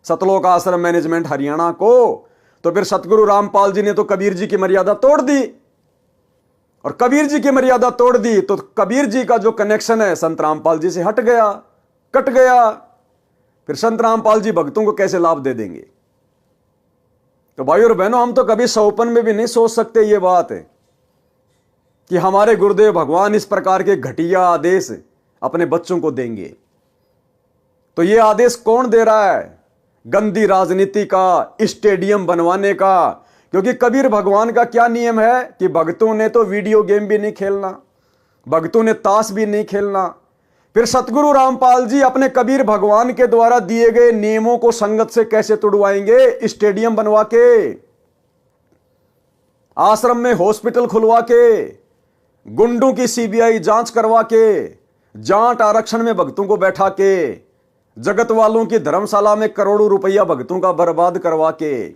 सतलोक आश्रम मैनेजमेंट हरियाणा को, तो फिर सतगुरु रामपाल जी ने तो कबीर जी की मर्यादा तोड़ दी, और कबीर जी की मर्यादा तोड़ दी तो कबीर जी का जो कनेक्शन है संत रामपाल जी से हट गया, कट गया। फिर संत रामपाल जी भक्तों को कैसे लाभ दे देंगे? तो भाई और बहनों, हम तो कभी सौपन में भी नहीं सोच सकते ये बात है कि हमारे गुरुदेव भगवान इस प्रकार के घटिया आदेश अपने बच्चों को देंगे। तो ये आदेश कौन दे रहा है? गंदी राजनीति का, स्टेडियम बनवाने का। क्योंकि कबीर भगवान का क्या नियम है कि भक्तों ने तो वीडियो गेम भी नहीं खेलना, भक्तों ने ताश भी नहीं खेलना। फिर सतगुरु रामपाल जी अपने कबीर भगवान के द्वारा दिए गए नियमों को संगत से कैसे तोड़वाएंगे? स्टेडियम बनवा के, आश्रम में हॉस्पिटल खुलवा के, गुंडों की सीबीआई जांच करवा के, जाट आरक्षण में भक्तों को बैठा के, जगत वालों की धर्मशाला में करोड़ों रुपया भक्तों का बर्बाद करवा के।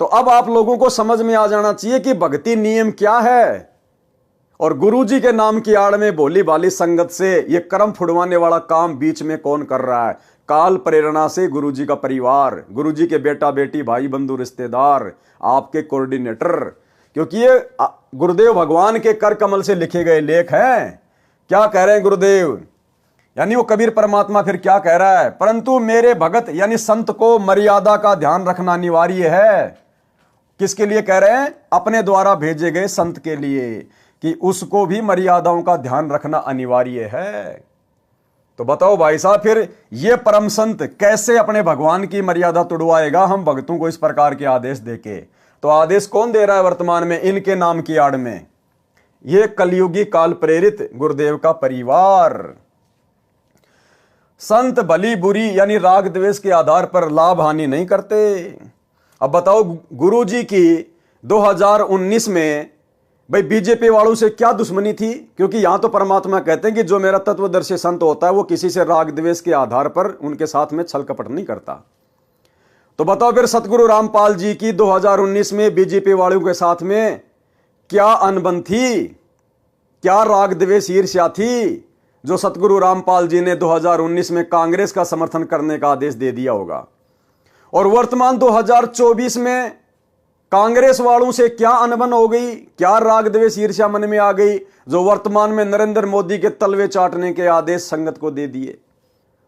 तो अब आप लोगों को समझ में आ जाना चाहिए कि भक्ति नियम क्या है, और गुरुजी के नाम की आड़ में भोली भाली संगत से ये कर्म फुड़वाने वाला काम बीच में कौन कर रहा है? काल प्रेरणा से गुरुजी का परिवार, गुरुजी के बेटा बेटी, भाई बंधु रिश्तेदार, आपके कोऑर्डिनेटर। क्योंकि ये गुरुदेव भगवान के कर कमल से लिखे गए लेख हैं। क्या कह रहे हैं गुरुदेव? यानी वो कबीर परमात्मा फिर क्या कह रहा है? परंतु मेरे भगत यानी संत को मर्यादा का ध्यान रखना अनिवार्य है। किसके लिए कह रहे हैं? अपने द्वारा भेजे गए संत के लिए, कि उसको भी मर्यादाओं का ध्यान रखना अनिवार्य है। तो बताओ भाई साहब, फिर ये परम संत कैसे अपने भगवान की मर्यादा तोड़वाएगा हम भक्तों को इस प्रकार के आदेश देके? तो आदेश कौन दे रहा है वर्तमान में इनके नाम की आड़ में? ये कलयुगी काल प्रेरित गुरुदेव का परिवार। संत भली बुरी यानी राग द्वेष के आधार पर लाभ हानि नहीं करते। अब बताओ, गुरुजी की 2019 में भाई बीजेपी वालों से क्या दुश्मनी थी? क्योंकि यहां तो परमात्मा कहते हैं कि जो मेरा तत्वदर्शी संत होता है वो किसी से राग द्वेष के आधार पर उनके साथ में छल कपट नहीं करता। तो बताओ फिर सतगुरु रामपाल जी की 2019 में बीजेपी वालों के साथ में क्या अनबन थी? क्या राग द्वेष ईर्ष्या थी जो सतगुरु रामपाल जी ने 2019 में कांग्रेस का समर्थन करने का आदेश दे दिया होगा? और वर्तमान 2024 में कांग्रेस वालों से क्या अनबन हो गई? क्या राग द्वेष ईर्ष्या मन में आ गई जो वर्तमान में नरेंद्र मोदी के तलवे चाटने के आदेश संगत को दे दिए?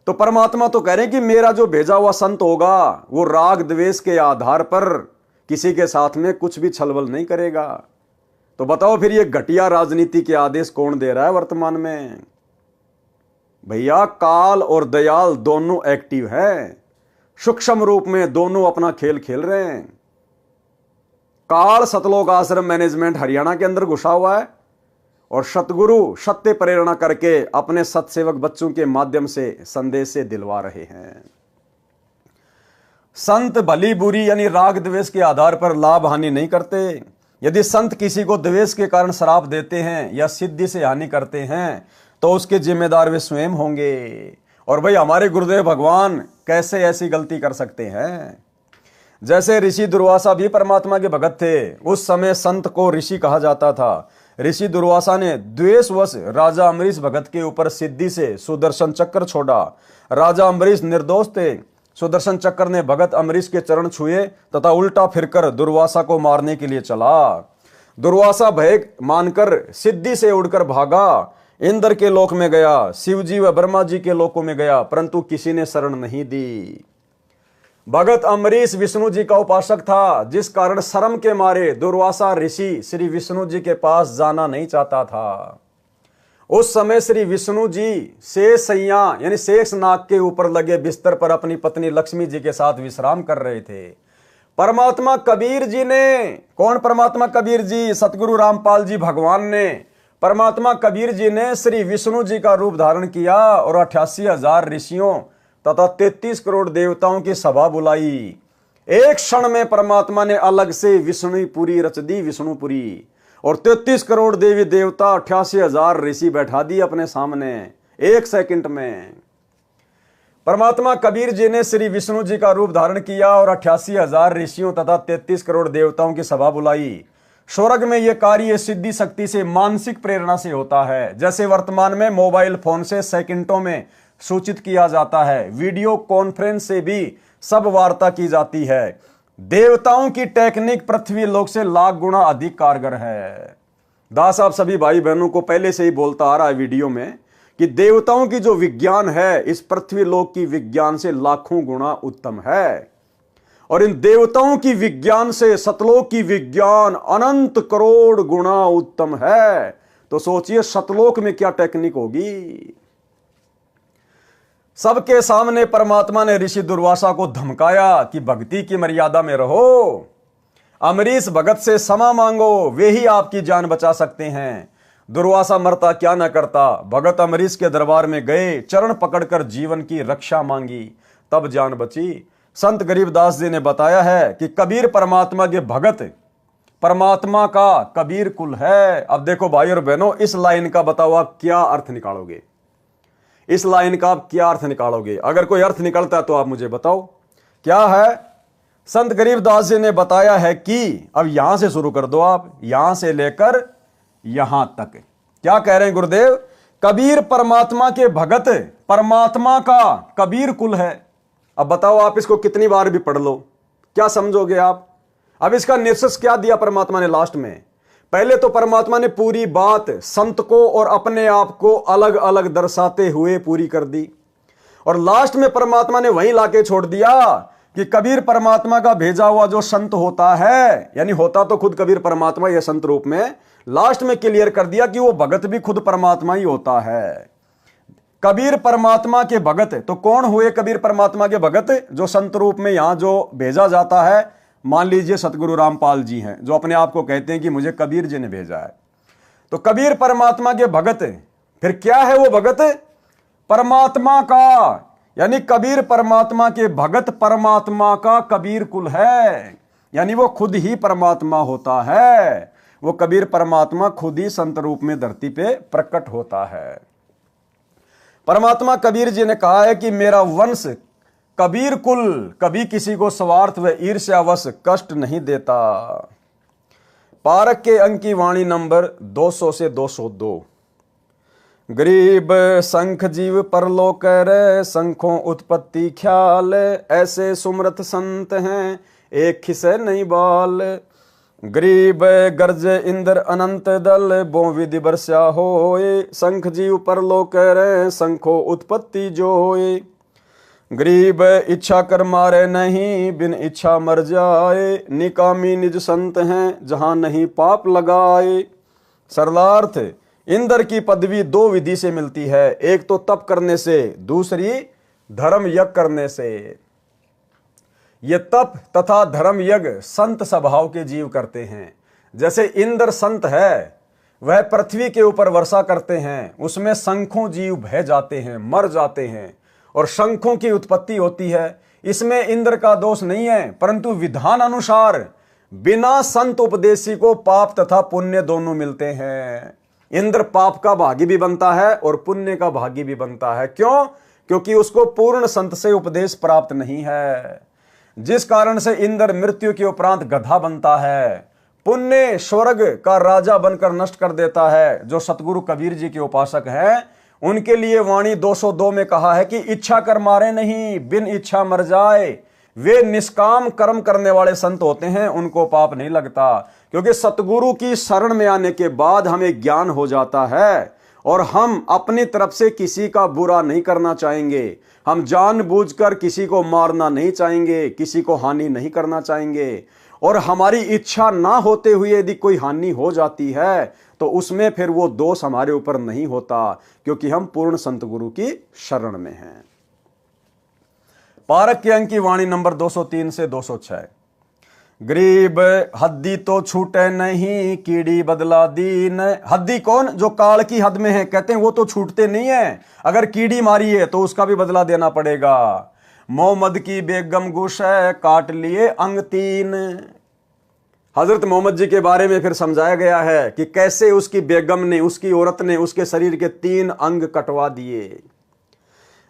तो परमात्मा तो कह रहे हैं कि मेरा जो भेजा हुआ संत होगा वो राग द्वेष के आधार पर किसी के साथ में कुछ भी छलबल नहीं करेगा। तो बताओ फिर ये घटिया राजनीति के आदेश कौन दे रहा है वर्तमान में? भैया, काल और दयाल दोनों एक्टिव हैं, सूक्ष्म रूप में दोनों अपना खेल खेल रहे हैं। काल सतलोक आश्रम मैनेजमेंट हरियाणा के अंदर घुसा हुआ है और सतगुरु सत्य प्रेरणा करके अपने सत्सेवक बच्चों के माध्यम से संदेश से दिलवा रहे हैं। संत भली बुरी यानी राग द्वेष के आधार पर लाभ हानि नहीं करते। यदि संत किसी को द्वेष के कारण श्राप देते हैं या सिद्धि से हानि करते हैं तो उसके जिम्मेदार वे स्वयं होंगे। और भाई, हमारे गुरुदेव भगवान कैसे ऐसी गलती कर सकते हैं? जैसे ऋषि दुर्वासा भी परमात्मा के भगत थे, उस समय संत को ऋषि कहा जाता था। ऋषि दुर्वासा ने द्वेषवश राजा अम्बरीश भगत के ऊपर सिद्धि से सुदर्शन चक्र छोड़ा। राजा अम्बरीश निर्दोष थे। सुदर्शन चक्र ने भगत अम्बरीश के चरण छुए तथा उल्टा फिरकर दुर्वासा को मारने के लिए चला। दुर्वासा भय मानकर सिद्धि से उड़कर भागा, इंद्र के लोक में गया, शिवजी व ब्रह्मा जी के लोकों में गया, परंतु किसी ने शरण नहीं दी। भगत अम्बरीश विष्णु जी का उपासक था, जिस कारण शर्म के मारे दुर्वासा ऋषि श्री विष्णु जी के पास जाना नहीं चाहता था। उस समय श्री विष्णु जी शेष सैया यानी शेष नाग के ऊपर लगे बिस्तर पर अपनी पत्नी लक्ष्मी जी के साथ विश्राम कर रहे थे। परमात्मा कबीर जी ने, कौन परमात्मा कबीर जी? सतगुरु रामपाल जी भगवान ने, परमात्मा कबीर जी ने श्री विष्णु जी का रूप धारण किया और 88,000 ऋषियों तथा 33 करोड़ देवताओं की सभा बुलाई। एक क्षण में परमात्मा ने अलग से विष्णुपुरी रच दी, विष्णुपुरी, और 33 करोड़ देवी देवता 88,000 ऋषि बैठा दिए अपने सामने एक सेकंड में। परमात्मा कबीर जी ने श्री विष्णु जी का रूप धारण किया और 88,000 ऋषियों तथा 33 करोड़ देवताओं की सभा बुलाई। स्वर्ग में यह कार्य सिद्धि शक्ति से, मानसिक प्रेरणा से होता है। जैसे वर्तमान में मोबाइल फोन से सेकंडों में सूचित किया जाता है, वीडियो कॉन्फ्रेंस से भी सब वार्ता की जाती है। देवताओं की टेक्निक पृथ्वी लोक से लाख गुना अधिक कारगर है। दास साहब सभी भाई बहनों को पहले से ही बोलता आ रहा है वीडियो में कि देवताओं की जो विज्ञान है इस पृथ्वी लोक की विज्ञान से लाखों गुना उत्तम है। और इन देवताओं की विज्ञान से सतलोक की विज्ञान अनंत करोड़ गुना उत्तम है। तो सोचिए सतलोक में क्या टेक्निक होगी। सबके सामने परमात्मा ने ऋषि दुर्वासा को धमकाया कि भक्ति की मर्यादा में रहो, अमरीश भगत से क्षमा मांगो, वे ही आपकी जान बचा सकते हैं। दुर्वासा मरता क्या न करता, भगत अमरीश के दरबार में गए, चरण पकड़कर जीवन की रक्षा मांगी, तब जान बची। संत गरीबदास जी ने बताया है कि कबीर परमात्मा के भगत परमात्मा का कबीर कुल है। अब देखो भाई और बहनों, इस लाइन का बताओ आप क्या अर्थ निकालोगे, इस लाइन का आप क्या अर्थ निकालोगे? अगर कोई अर्थ निकलता है तो आप मुझे बताओ क्या है। संत गरीबदास जी ने बताया है कि, अब यहां से शुरू कर दो आप, यहां से लेकर यहां तक क्या कह रहे हैं गुरुदेव? कबीर परमात्मा के भगत परमात्मा का कबीर कुल है। अब बताओ आप इसको कितनी बार भी पढ़ लो, क्या समझोगे आप? अब इसका निष्कर्ष क्या दिया परमात्मा ने लास्ट में? पहले तो परमात्मा ने पूरी बात संत को और अपने आप को अलग अलग दर्शाते हुए पूरी कर दी, और लास्ट में परमात्मा ने वहीं लाके छोड़ दिया कि कबीर परमात्मा का भेजा हुआ जो संत होता है, यानी होता तो खुद कबीर परमात्मा या संत रूप में, लास्ट में क्लियर कर दिया कि वो भगत भी खुद परमात्मा ही होता है। कबीर परमात्मा के भगत तो कौन हुए? कबीर परमात्मा के भगत जो संत रूप में यहां जो भेजा जाता है, मान लीजिए सतगुरु रामपाल जी हैं जो अपने आप को कहते हैं कि मुझे कबीर जी ने भेजा है, तो कबीर परमात्मा के भगत फिर क्या है? वो भगत परमात्मा का, यानी कबीर परमात्मा के भगत परमात्मा का कबीर कुल है, यानी वो खुद ही परमात्मा होता है। वो कबीर परमात्मा खुद ही संत रूप में धरती पे प्रकट होता है। परमात्मा कबीर जी ने कहा है कि मेरा वंश कबीर कुल कभी किसी को स्वार्थ व ईर्ष्यावश कष्ट नहीं देता। पारक के अंक की वाणी नंबर 200 से 202। गरीब संख जीव परलोक रे, संखों उत्पत्ति ख्याल, ऐसे सुमरथ संत हैं एक खिसे नहीं बाल। गरीब गर्ज इंद्र अनंत दल, बो विधि बरस्या होए, संख जीव परलोक रे, संखों उत्पत्ति जोए। गरीब इच्छा कर मारे नहीं, बिन इच्छा मर जाए, निकामी निज संत हैं जहां नहीं पाप लगाए। सरलार्थ इंद्र की पदवी दो विधि से मिलती है, एक तो तप करने से, दूसरी धर्म यज्ञ करने से। ये तप तथा धर्म यज्ञ संत स्वभाव के जीव करते हैं। जैसे इंद्र संत है, वह पृथ्वी के ऊपर वर्षा करते हैं, उसमें शंखों जीव बह जाते हैं, मर जाते हैं और शंखों की उत्पत्ति होती है। इसमें इंद्र का दोष नहीं है, परंतु विधान अनुसार बिना संत उपदेशी को पाप तथा पुण्य दोनों मिलते हैं। इंद्र पाप का भागी भी बनता है और पुण्य का भागी भी बनता है। क्यों? क्योंकि उसको पूर्ण संत से उपदेश प्राप्त नहीं है, जिस कारण से इंद्र मृत्यु के उपरांत गधा बनता है। पुण्य स्वर्ग का राजा बनकर नष्ट कर देता है। जो सतगुरु कबीर जी के उपासक हैं, उनके लिए वाणी 202 में कहा है कि इच्छा कर मारे नहीं, बिन इच्छा मर जाए। वे निष्काम कर्म करने वाले संत होते हैं, उनको पाप नहीं लगता, क्योंकि सतगुरु की शरण में आने के बाद हमें ज्ञान हो जाता है और हम अपनी तरफ से किसी का बुरा नहीं करना चाहेंगे। हम जानबूझकर किसी को मारना नहीं चाहेंगे, किसी को हानि नहीं करना चाहेंगे, और हमारी इच्छा ना होते हुए यदि कोई हानि हो जाती है तो उसमें फिर वो दोष हमारे ऊपर नहीं होता, क्योंकि हम पूर्ण संत गुरु की शरण में हैं। पारक के अंक की वाणी नंबर 203 से 206। गरीब हद्दी तो छूटे नहीं, कीड़ी बदला दीन। हद्दी कौन? जो काल की हद में है, कहते हैं वो तो छूटते नहीं है, अगर कीड़ी मारी है तो उसका भी बदला देना पड़ेगा। मोहम्मद की बेगम गुश है, काट लिए अंग तीन। हजरत मोहम्मद जी के बारे में फिर समझाया गया है कि कैसे उसकी बेगम ने, उसकी औरत ने उसके शरीर के 3 अंग कटवा दिए।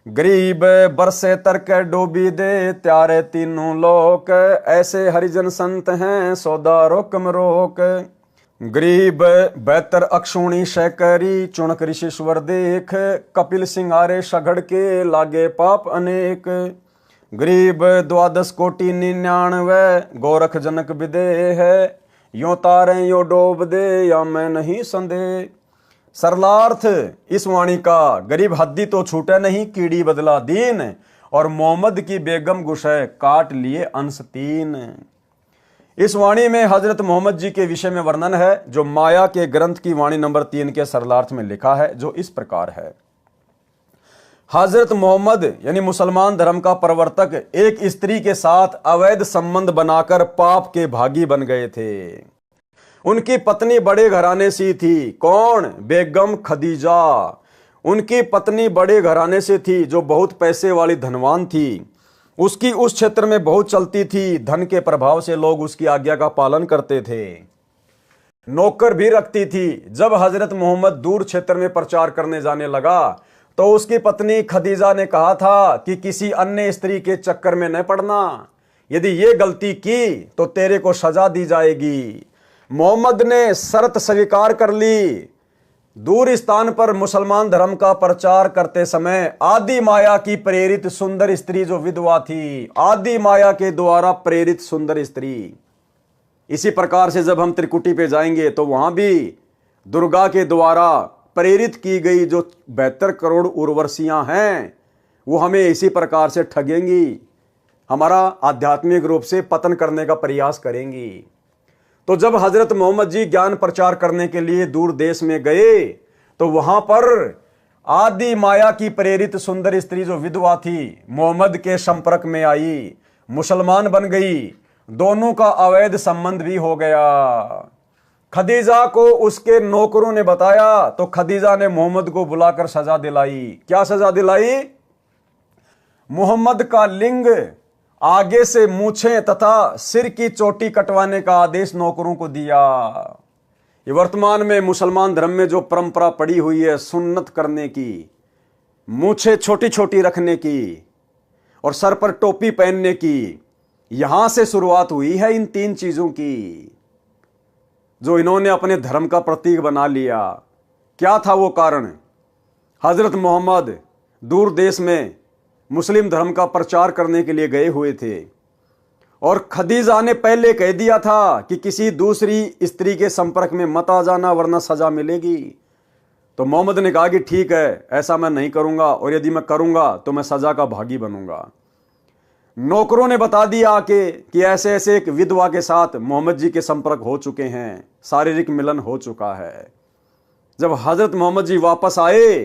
गरीब बरसे तरक डोबी दे, त्यारे तीनों लोक, ऐसे हरिजन संत हैं सौदा रोकम रोक। गरीब बेहतर अक्षुणी शैकरी चुणक ऋषिश्वर देख, कपिल सिंगारे सघड़ के लागे पाप अनेक। गरीब द्वादश कोटि 99 गोरख जनक विदेह है, यो तारे यो डोब दे या मैं नहीं संदेह। सरलार्थ इस वाणी का, गरीब हद्दी तो छूटे नहीं कीड़ी बदला दीन, और मोहम्मद की बेगम गुशे काट लिए अंश 3। इस वाणी में हजरत मोहम्मद जी के विषय में वर्णन है जो माया के ग्रंथ की वाणी नंबर 3 के सरलार्थ में लिखा है, जो इस प्रकार है। हजरत मोहम्मद यानी मुसलमान धर्म का प्रवर्तक एक स्त्री के साथ अवैध संबंध बनाकर पाप के भागी बन गए थे। उनकी पत्नी बड़े घराने से थी। कौन? बेगम खदीजा। उनकी पत्नी बड़े घराने से थी जो बहुत पैसे वाली धनवान थी। उसकी उस क्षेत्र में बहुत चलती थी। धन के प्रभाव से लोग उसकी आज्ञा का पालन करते थे। नौकर भी रखती थी। जब हजरत मोहम्मद दूर क्षेत्र में प्रचार करने जाने लगा तो उसकी पत्नी खदीजा ने कहा था कि किसी अन्य स्त्री के चक्कर में न पड़ना। यदि ये गलती की तो तेरे को सजा दी जाएगी। मोहम्मद ने शर्त स्वीकार कर ली। दूर स्थान पर मुसलमान धर्म का प्रचार करते समय आदि माया की प्रेरित सुंदर स्त्री जो विधवा थी, आदि माया के द्वारा प्रेरित सुंदर स्त्री। इसी प्रकार से जब हम त्रिकुटी पे जाएंगे तो वहां भी दुर्गा के द्वारा प्रेरित की गई जो 72 करोड़ उर्वशियां हैं वो हमें इसी प्रकार से ठगेंगी, हमारा आध्यात्मिक रूप से पतन करने का प्रयास करेंगी। तो जब हजरत मोहम्मद जी ज्ञान प्रचार करने के लिए दूर देश में गए तो वहां पर आदि माया की प्रेरित सुंदर स्त्री जो विधवा थी मोहम्मद के संपर्क में आई, मुसलमान बन गई। दोनों का अवैध संबंध भी हो गया। खदीजा को उसके नौकरों ने बताया तो खदीजा ने मोहम्मद को बुलाकर सजा दिलाई। क्या सजा दिलाई? मोहम्मद का लिंग, आगे से मूछें तथा सिर की चोटी कटवाने का आदेश नौकरों को दिया। ये वर्तमान में मुसलमान धर्म में जो परंपरा पड़ी हुई है सुन्नत करने की, मूछें छोटी छोटी रखने की और सर पर टोपी पहनने की, यहां से शुरुआत हुई है इन 3 चीजों की जो इन्होंने अपने धर्म का प्रतीक बना लिया। क्या था वो कारण? हजरत मोहम्मद दूर देश में मुस्लिम धर्म का प्रचार करने के लिए गए हुए थे और खदीजा ने पहले कह दिया था कि किसी दूसरी स्त्री के संपर्क में मत आ जाना वरना सजा मिलेगी। तो मोहम्मद ने कहा कि ठीक है, ऐसा मैं नहीं करूंगा और यदि मैं करूंगा तो मैं सजा का भागी बनूंगा। नौकरों ने बता दिया कि ऐसे ऐसे एक विधवा के साथ मोहम्मद जी के संपर्क हो चुके हैं, शारीरिक मिलन हो चुका है। जब हजरत मोहम्मद जी वापस आए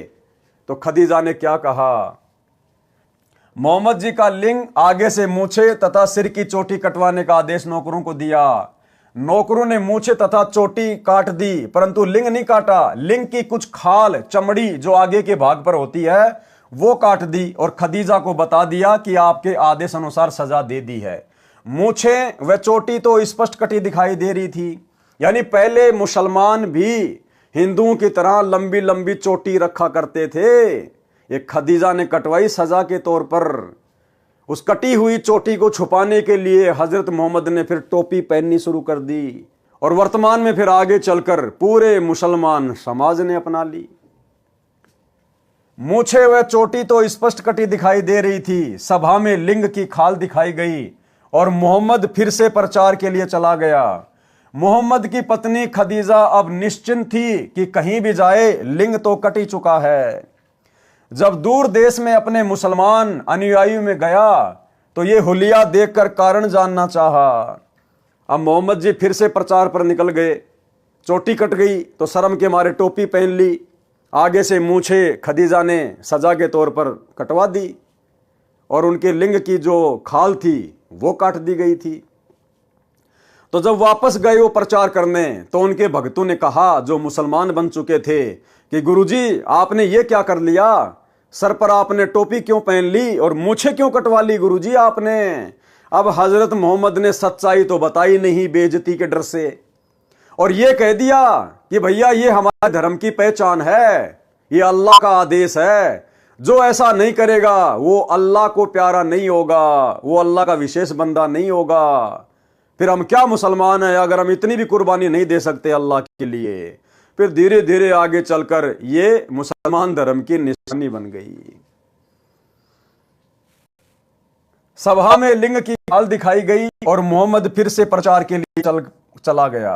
तो खदीजा ने क्या कहा? मोहम्मद जी का लिंग, आगे से मूछे तथा सिर की चोटी कटवाने का आदेश नौकरों को दिया। नौकरों ने मूछे तथा चोटी काट दी परंतु लिंग नहीं काटा। लिंग की कुछ खाल, चमड़ी जो आगे के भाग पर होती है वो काट दी और खदीजा को बता दिया कि आपके आदेश अनुसार सजा दे दी है। मूछे व चोटी तो स्पष्ट कटी दिखाई दे रही थी, यानी पहले मुसलमान भी हिंदुओं की तरह लंबी लंबी चोटी रखा करते थे। एक खदीजा ने कटवाई सजा के तौर पर। उस कटी हुई चोटी को छुपाने के लिए हजरत मोहम्मद ने फिर टोपी पहननी शुरू कर दी और वर्तमान में फिर आगे चलकर पूरे मुसलमान समाज ने अपना ली। मूछे व चोटी तो स्पष्ट कटी दिखाई दे रही थी, सभा में लिंग की खाल दिखाई गई और मोहम्मद फिर से प्रचार के लिए चला गया। मोहम्मद की पत्नी खदीजा अब निश्चिंत थी कि कहीं भी जाए लिंग तो कट ही चुका है। जब दूर देश में अपने मुसलमान अनुयायियों में गया तो ये हुलिया देखकर कारण जानना चाहा। अब मोहम्मद जी फिर से प्रचार पर निकल गए। चोटी कट गई तो शर्म के मारे टोपी पहन ली। आगे से मूछे खदीजा ने सजा के तौर पर कटवा दी और उनके लिंग की जो खाल थी वो काट दी गई थी। तो जब वापस गए वो प्रचार करने तो उनके भक्तों ने कहा, जो मुसलमान बन चुके थे, कि गुरुजी आपने ये क्या कर लिया? सर पर आपने टोपी क्यों पहन ली और मूछें क्यों कटवा ली गुरुजी आपने? अब हजरत मोहम्मद ने सच्चाई तो बताई नहीं बेइज्जती के डर से, और ये कह दिया कि भैया ये हमारे धर्म की पहचान है, ये अल्लाह का आदेश है, जो ऐसा नहीं करेगा वो अल्लाह को प्यारा नहीं होगा, वो अल्लाह का विशेष बंदा नहीं होगा। फिर हम क्या मुसलमान हैं अगर हम इतनी भी कुर्बानी नहीं दे सकते अल्लाह के लिए। फिर धीरे धीरे आगे चलकर ये मुसलमान धर्म की निशानी बन गई। सभा में लिंग की हाल दिखाई गई और मोहम्मद फिर से प्रचार के लिए चला गया।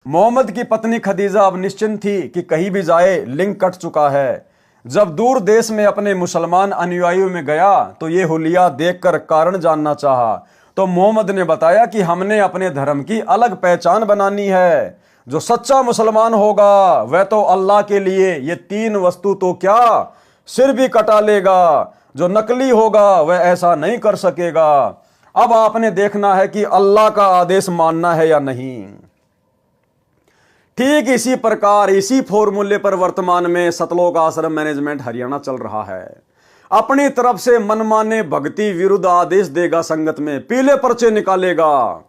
मोहम्मद की पत्नी खदीजा अब निश्चिंत थी कि कहीं भी जाए लिंग कट चुका है। जब दूर देश में अपने मुसलमान अनुयायियों में गया तो ये हुलिया देखकर कारण जानना चाहा, तो मोहम्मद ने बताया कि हमने अपने धर्म की अलग पहचान बनानी है। जो सच्चा मुसलमान होगा वह तो अल्लाह के लिए ये 3 वस्तु तो क्या सिर भी कटा लेगा, जो नकली होगा वह ऐसा नहीं कर सकेगा। अब आपने देखना है कि अल्लाह का आदेश मानना है या नहीं। ठीक इसी प्रकार इसी फॉर्मूले पर वर्तमान में सतलोक आश्रम मैनेजमेंट हरियाणा चल रहा है। अपनी तरफ से मनमाने भक्ति विरुद्ध आदेश देगा, संगत में पीले पर्चे निकालेगा।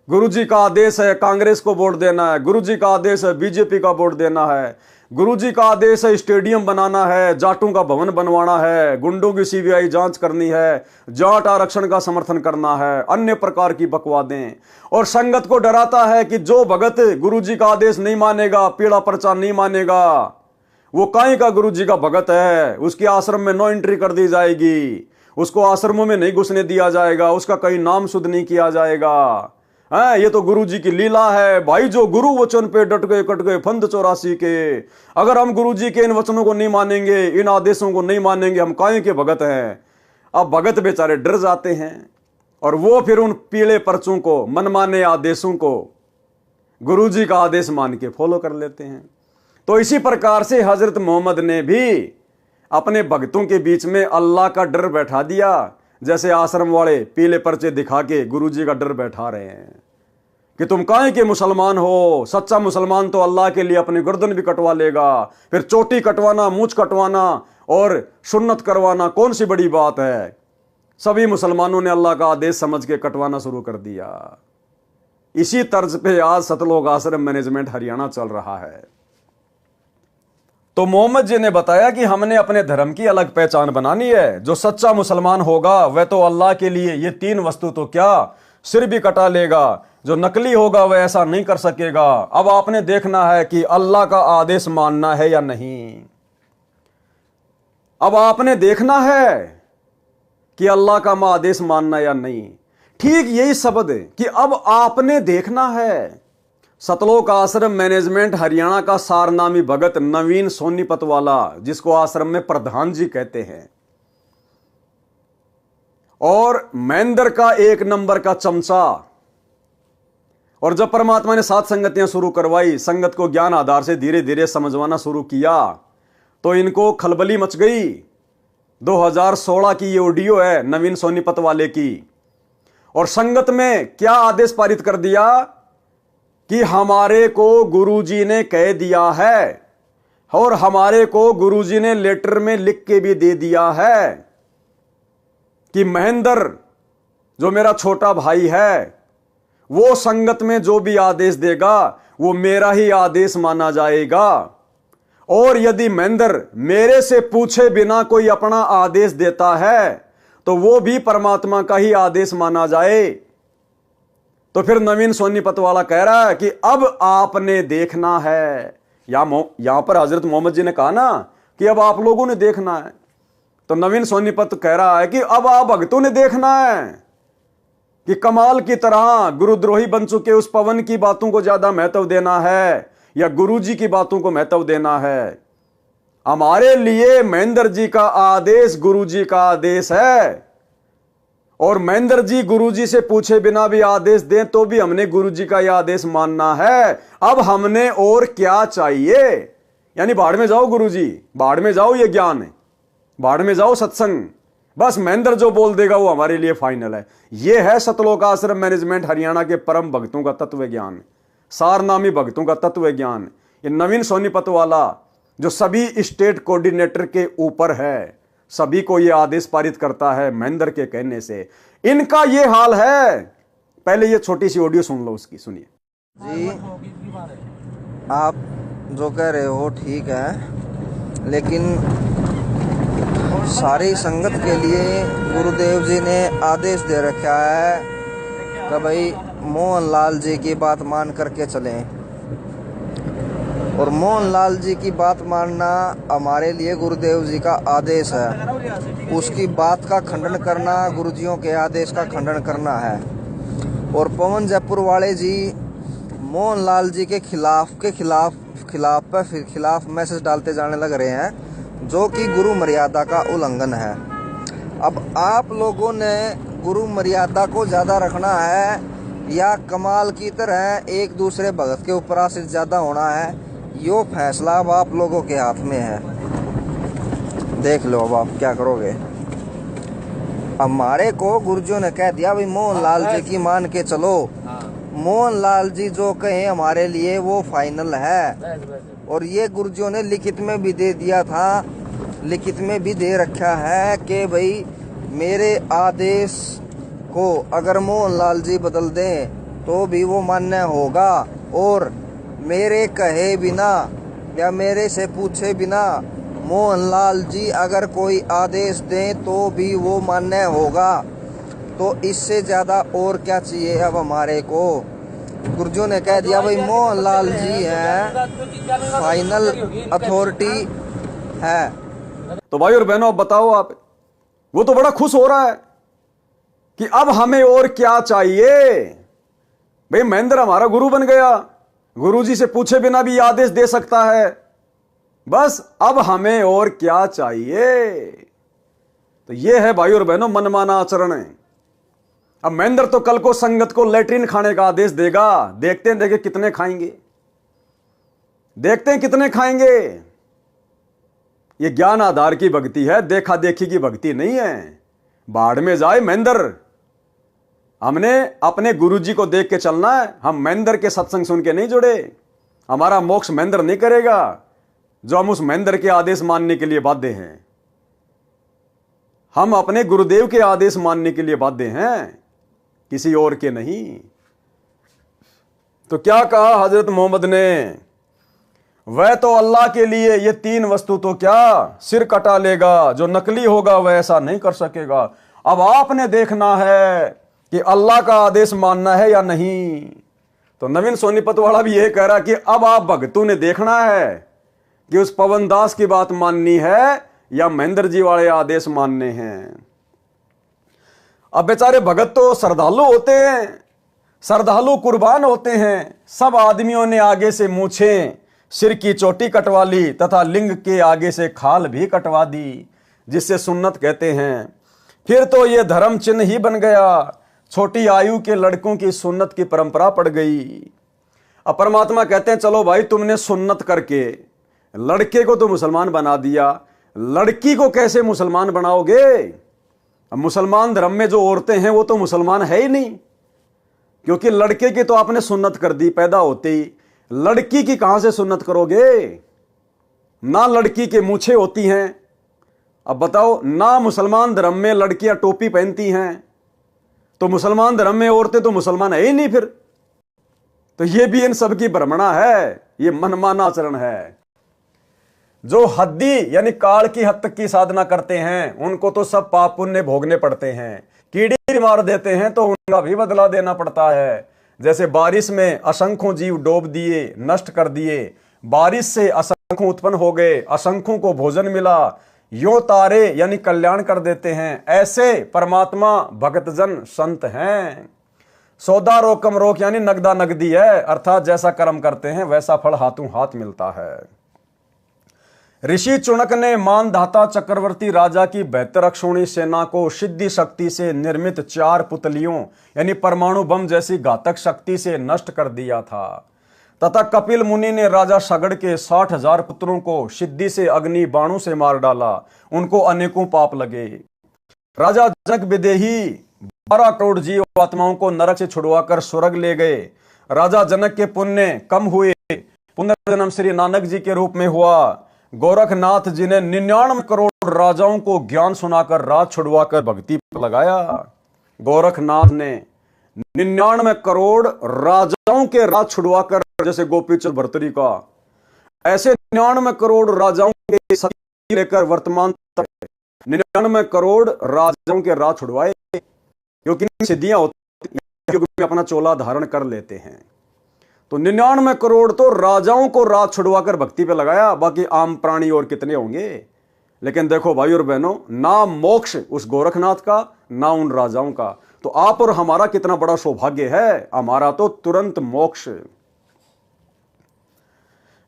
गुरुजी का आदेश है कांग्रेस को वोट देना है, गुरुजी का आदेश है बीजेपी का वोट देना है, गुरुजी का आदेश है स्टेडियम बनाना है, जाटों का भवन बनवाना है, गुंडों की सीबीआई जांच करनी है, जाट आरक्षण का समर्थन करना है, अन्य प्रकार की बकवादें। और संगत को डराता है कि जो भगत गुरुजी का आदेश नहीं मानेगा, पीला पर्चा नहीं मानेगा, वो काई का गुरुजी का भगत है, उसके आश्रम में नो एंट्री कर दी जाएगी, उसको आश्रमों में नहीं घुसने दिया जाएगा, उसका कहीं नाम शुद्ध नहीं किया जाएगा। ये तो गुरुजी की लीला है भाई। जो गुरु वचन पे डट गए कट गए फंद 84 के। अगर हम गुरुजी के इन वचनों को नहीं मानेंगे, इन आदेशों को नहीं मानेंगे, हम काहे के भगत हैं। अब भगत बेचारे डर जाते हैं और वो फिर उन पीले पर्चों को, मनमाने आदेशों को गुरुजी का आदेश मान के फॉलो कर लेते हैं। तो इसी प्रकार से हजरत मोहम्मद ने भी अपने भक्तों के बीच में अल्लाह का डर बैठा दिया, जैसे आश्रम वाले पीले पर्चे दिखा के गुरुजी का डर बैठा रहे हैं कि तुम काहे के मुसलमान हो। सच्चा मुसलमान तो अल्लाह के लिए अपनी गर्दन भी कटवा लेगा। फिर चोटी कटवाना, मूंछ कटवाना और सुन्नत करवाना कौन सी बड़ी बात है। सभी मुसलमानों ने अल्लाह का आदेश समझ के कटवाना शुरू कर दिया। इसी तर्ज पे आज सतलोक आश्रम मैनेजमेंट हरियाणा चल रहा है। तो मोहम्मद जी ने बताया कि हमने अपने धर्म की अलग पहचान बनानी है। जो सच्चा मुसलमान होगा वह तो अल्लाह के लिए ये 3 वस्तु तो क्या सिर भी कटा लेगा, जो नकली होगा वह ऐसा नहीं कर सकेगा। अब आपने देखना है कि अल्लाह का आदेश मानना है या नहीं। अब आपने देखना है कि अल्लाह का आदेश मानना या नहीं। ठीक यही शब्द है कि अब आपने देखना है। सतलोक आश्रम मैनेजमेंट हरियाणा का सारनामी भगत नवीन सोनीपत वाला, जिसको आश्रम में प्रधान जी कहते हैं, और महेंद्र का 1 नंबर का चमचा। और जब परमात्मा ने 7 संगतियां शुरू करवाई, संगत को ज्ञान आधार से धीरे धीरे समझवाना शुरू किया, तो इनको खलबली मच गई। 2016 की ये ऑडियो है नवीन सोनीपत वाले की। और संगत में क्या आदेश पारित कर दिया कि हमारे को गुरुजी ने कह दिया है और हमारे को गुरुजी ने लेटर में लिख के भी दे दिया है कि महेंद्र जो मेरा छोटा भाई है वो संगत में जो भी आदेश देगा वो मेरा ही आदेश माना जाएगा। और यदि महेंद्र मेरे से पूछे बिना कोई अपना आदेश देता है तो वो भी परमात्मा का ही आदेश माना जाए। तो फिर नवीन सोनीपत वाला कह रहा है कि अब आपने देखना है। यहां पर हजरत मोहम्मद जी ने कहा ना कि अब आप लोगों ने देखना है, तो नवीन सोनीपत कह रहा है कि अब आप भक्तों ने देखना है कि कमाल की तरह गुरुद्रोही बन चुके उस पवन की बातों को ज्यादा महत्व देना है या गुरुजी की बातों को महत्व देना है। हमारे लिए महेंद्र जी का आदेश गुरुजी का आदेश है, और महेंद्र जी गुरुजी से पूछे बिना भी आदेश दें तो भी हमने गुरुजी का यह आदेश मानना है। अब हमने और क्या चाहिए। यानी बाढ़ में जाओ गुरुजी, बाढ़ में जाओ ये ज्ञान, बाढ़ में जाओ सत्संग, बस महेंद्र जो बोल देगा वो हमारे लिए फाइनल है। यह है सतलोक आश्रम मैनेजमेंट हरियाणा के परम भक्तों का तत्व ज्ञान, सारनामी भक्तों का तत्व ज्ञान। ये नवीन सोनीपत वाला जो सभी स्टेट कोऑर्डिनेटर के ऊपर है, सभी को यह आदेश पारित करता है महेंद्र के कहने से, इनका यह हाल है। पहले ये छोटी सी ऑडियो सुन लो उसकी, सुनिए जी। आप जो कह रहे हो ठीक है, लेकिन सारी संगत के लिए गुरुदेव जी ने आदेश दे रखा है कि भाई मोहनलाल जी की बात मान करके चलें। और मोहनलाल जी की बात मानना हमारे लिए गुरुदेव जी का आदेश है। उसकी बात का खंडन करना गुरुजियों के आदेश का खंडन करना है। और पवन जयपुर वाले जी मोहनलाल जी के खिलाफ मैसेज डालते जाने लग रहे हैं, जो कि गुरु मर्यादा का उल्लंघन है। अब आप लोगों ने गुरु मर्यादा को ज़्यादा रखना है या कमाल की तरह एक दूसरे भगत के ऊपर आश्रित ज़्यादा होना है, यो फैसला अब आप लोगों के हाथ में है। देख लो अब आप क्या करोगे। हमारे को गुरुजियों ने कह दिया भाई मोहनलाल जी की मान के चलो, मोहनलाल जी जो कहें हमारे लिए वो फाइनल है। और ये गुरुजियों ने लिखित में भी दे दिया था, लिखित में भी दे रखा है कि भाई मेरे आदेश को अगर मोहनलाल जी बदल दें तो भी वो मान्य होगा, और मेरे कहे बिना या मेरे से पूछे बिना मोहनलाल जी अगर कोई आदेश दें तो भी वो मान्य होगा। तो इससे ज़्यादा और क्या चाहिए अब हमारे को। गुरुजियों ने कह दिया भाई मोहनलाल जी हैं, फाइनल अथॉरिटी है। तो भाई और बहनों, अब बताओ आप, वो तो बड़ा खुश हो रहा है कि अब हमें और क्या चाहिए। भाई महेंद्र हमारा गुरु बन गया, गुरुजी से पूछे बिना भी आदेश दे सकता है, बस अब हमें और क्या चाहिए। तो यह है भाई और बहनों मनमाना आचरण है। अब महेंद्र तो कल को संगत को लैट्रिन खाने का आदेश देगा, देखते हैं देखे कितने खाएंगे, देखते हैं कितने खाएंगे। ये ज्ञान आधार की भक्ति है, देखा देखी की भक्ति नहीं है। बाढ़ में जाए महेंद्र, हमने अपने गुरुजी को देख के चलना है। हम महेंद्र के सत्संग सुन के नहीं जुड़े, हमारा मोक्ष महेंद्र नहीं करेगा जो हम उस महेंद्र के आदेश मानने के लिए बाध्य हैं। हम अपने गुरुदेव के आदेश मानने के लिए बाध्य हैं, किसी और के नहीं। तो क्या कहा हजरत मोहम्मद ने, वह तो अल्लाह के लिए ये तीन वस्तु तो क्या सिर कटा लेगा, जो नकली होगा वह ऐसा नहीं कर सकेगा। अब आपने देखना है कि अल्लाह का आदेश मानना है या नहीं। तो नवीन सोनीपत वाला भी यह कह रहा कि अब आप भगतों ने देखना है कि उस पवन दास की बात माननी है या महेंद्र जी वाले आदेश मानने हैं। अब बेचारे भगत तो श्रद्धालु होते हैं, श्रद्धालु कुर्बान होते हैं। सब आदमियों ने आगे से मूछें, सिर की चोटी कटवा ली तथा लिंग के आगे से खाल भी कटवा दी, जिससे सुन्नत कहते हैं। फिर तो ये धर्म चिन्ह ही बन गया, छोटी आयु के लड़कों की सुन्नत की परंपरा पड़ गई। अब परमात्मा कहते हैं चलो भाई तुमने सुन्नत करके लड़के को तो मुसलमान बना दिया, लड़की को कैसे मुसलमान बनाओगे। अब मुसलमान धर्म में जो औरतें हैं वो तो मुसलमान है ही नहीं, क्योंकि लड़के की तो आपने सुन्नत कर दी पैदा होते ही, लड़की की कहां से सुन्नत करोगे। ना लड़की के मूछें होती हैं। अब बताओ, ना मुसलमान धर्म में लड़कियां टोपी पहनती हैं, तो मुसलमान धर्म में औरतें तो मुसलमान है ही नहीं फिर। तो ये भी इन सब की भ्रमणा है, ये मनमाना आचरण है। जो हद्दी यानी काल की हद तक की साधना करते हैं उनको तो सब पाप पुण्य भोगने पड़ते हैं। कीड़ी मार देते हैं तो उनका भी बदला देना पड़ता है। जैसे बारिश में असंख्यों जीव डूब दिए, नष्ट कर दिए, बारिश से असंख्यों उत्पन्न हो गए, असंख्यों को भोजन मिला, यो तारे यानी कल्याण कर देते हैं। ऐसे परमात्मा भक्तजन संत हैं। सौदा रोकम रोक यानी नगदा नगदी है, अर्थात जैसा कर्म करते हैं वैसा फल हाथों हाथ मिलता है। ऋषि चुनक ने मानधाता चक्रवर्ती राजा की बेहतर अक्षौणी सेना को सिद्धि शक्ति से निर्मित 4 पुतलियों यानी परमाणु बम जैसी घातक शक्ति से नष्ट कर दिया था, तथा कपिल मुनि ने राजा सगड़ के 60,000 पुत्रों को सिद्धि से अग्नि बाणों से मार डाला। उनको अनेकों पाप लगे। राजा जनक विदेही 12 करोड़ जीव आत्माओं को नरक से छुड़वाकर स्वर्ग ले गए। राजा जनक के पुण्य कम हुए, पुनर्जन्म श्री नानक जी के रूप में हुआ। गोरखनाथ जी ने 99 करोड़ राजाओं को ज्ञान सुनाकर राज छुड़वाकर भक्ति पर लगाया। गोरखनाथ ने 99 करोड़ राजाओं के राज छुड़वाकर, जैसे गोपीचंद भर्तरी का, ऐसे 99 करोड़ राजाओं के सती लेकर वर्तमान तक 99 करोड़ राजाओं के राज छुड़वाए, क्योंकि सिद्धियां होती युग में अपना चोला धारण कर लेते हैं। तो 99 करोड़ तो राजाओं को राज छुड़वाकर भक्ति पे लगाया, बाकी आम प्राणी और कितने होंगे। लेकिन देखो भाई और बहनों, ना मोक्ष उस गोरखनाथ का, ना उन राजाओं का। तो आप और हमारा कितना बड़ा सौभाग्य है, हमारा तो तुरंत मोक्ष।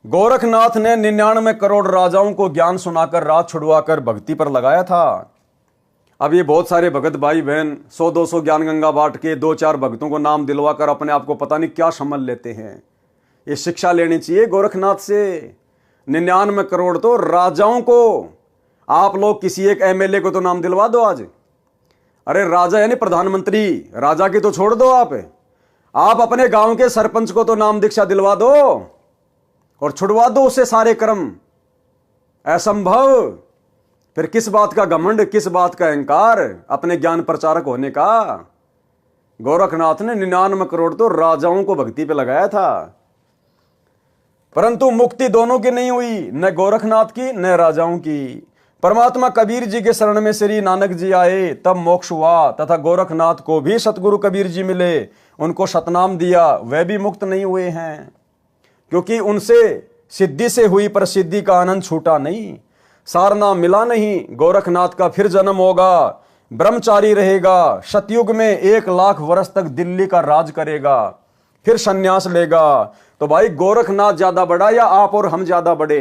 गोरखनाथ ने 99 करोड़ राजाओं को ज्ञान सुनाकर राज छुड़वाकर भक्ति पर लगाया था। अब ये बहुत सारे भगत भाई बहन 100-200 ज्ञान गंगा बांट के 2-4 भक्तों को नाम दिलवाकर अपने आप को पता नहीं क्या समझ लेते हैं। ये शिक्षा लेनी चाहिए गोरखनाथ से। 99 करोड़ तो राजाओं को, आप लोग किसी एक एमएलए को तो नाम दिलवा दो आज। अरे राजा यानी प्रधानमंत्री, राजा की तो छोड़ दो, आप अपने गांव के सरपंच को तो नाम दीक्षा दिलवा दो और छुड़वा दो उससे सारे कर्म। असंभव। फिर किस बात का घमंड, किस बात का अहंकार अपने ज्ञान प्रचारक होने का। गोरखनाथ ने 99 करोड़ तो राजाओं को भक्ति पे लगाया था, परंतु मुक्ति दोनों की नहीं हुई, न गोरखनाथ की न राजाओं की। परमात्मा कबीर जी के शरण में श्री नानक जी आए, तब मोक्ष हुआ, तथा गोरखनाथ को भी सतगुरु कबीर जी मिले, उनको सतनाम दिया, वह भी मुक्त नहीं हुए हैं, क्योंकि उनसे सिद्धि से हुई पर सिद्धि का आनंद छूटा नहीं। सारनाम मिला नहीं, गोरखनाथ का फिर जन्म होगा, ब्रह्मचारी रहेगा, सतयुग में 1 लाख वर्ष तक दिल्ली का राज करेगा, फिर सन्यास लेगा। तो भाई गोरखनाथ ज्यादा बड़ा या आप और हम ज्यादा बड़े?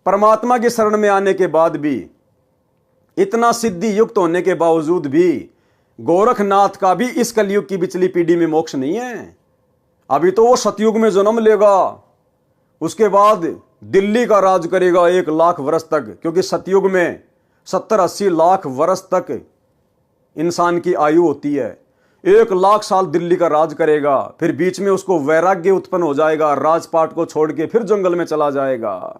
परमात्मा की शरण में आने के बाद भी, इतना सिद्धि युक्त होने के बावजूद भी गोरखनाथ का भी इस कलयुग की पिछली पीढ़ी में मोक्ष नहीं है। अभी तो वो सतयुग में जन्म लेगा, उसके बाद दिल्ली का राज करेगा 1 लाख वर्ष तक, क्योंकि सतयुग में 70-80 लाख वर्ष तक इंसान की आयु होती है। 1 लाख साल दिल्ली का राज करेगा, फिर बीच में उसको वैराग्य उत्पन्न हो जाएगा, राजपाट को छोड़ के फिर जंगल में चला जाएगा।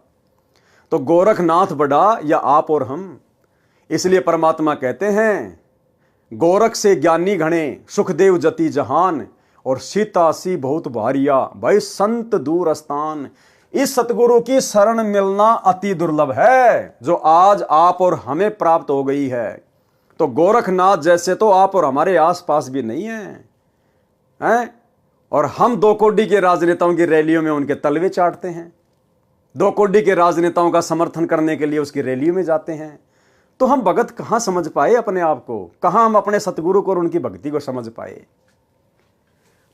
तो गोरखनाथ बड़ा या आप और हम? इसलिए परमात्मा कहते हैं, गोरख से ज्ञानी घणे, सुखदेव जति जहान, और सीतासी बहुत भारिया, भाई संत दूर स्थान। इस सतगुरु की शरण मिलना अति दुर्लभ है, जो आज आप और हमें प्राप्त हो गई है। तो गोरखनाथ जैसे तो आप और हमारे आसपास भी नहीं हैं? और हम 2 कोड़ी के राजनेताओं की रैलियों में उनके तलवे चाटते हैं, 2 कोड़ी के राजनेताओं का समर्थन करने के लिए उसकी रैलियों में जाते हैं। तो हम भगत कहां समझ पाए अपने आप को, कहां हम अपने सतगुरु को और उनकी भक्ति को समझ पाए?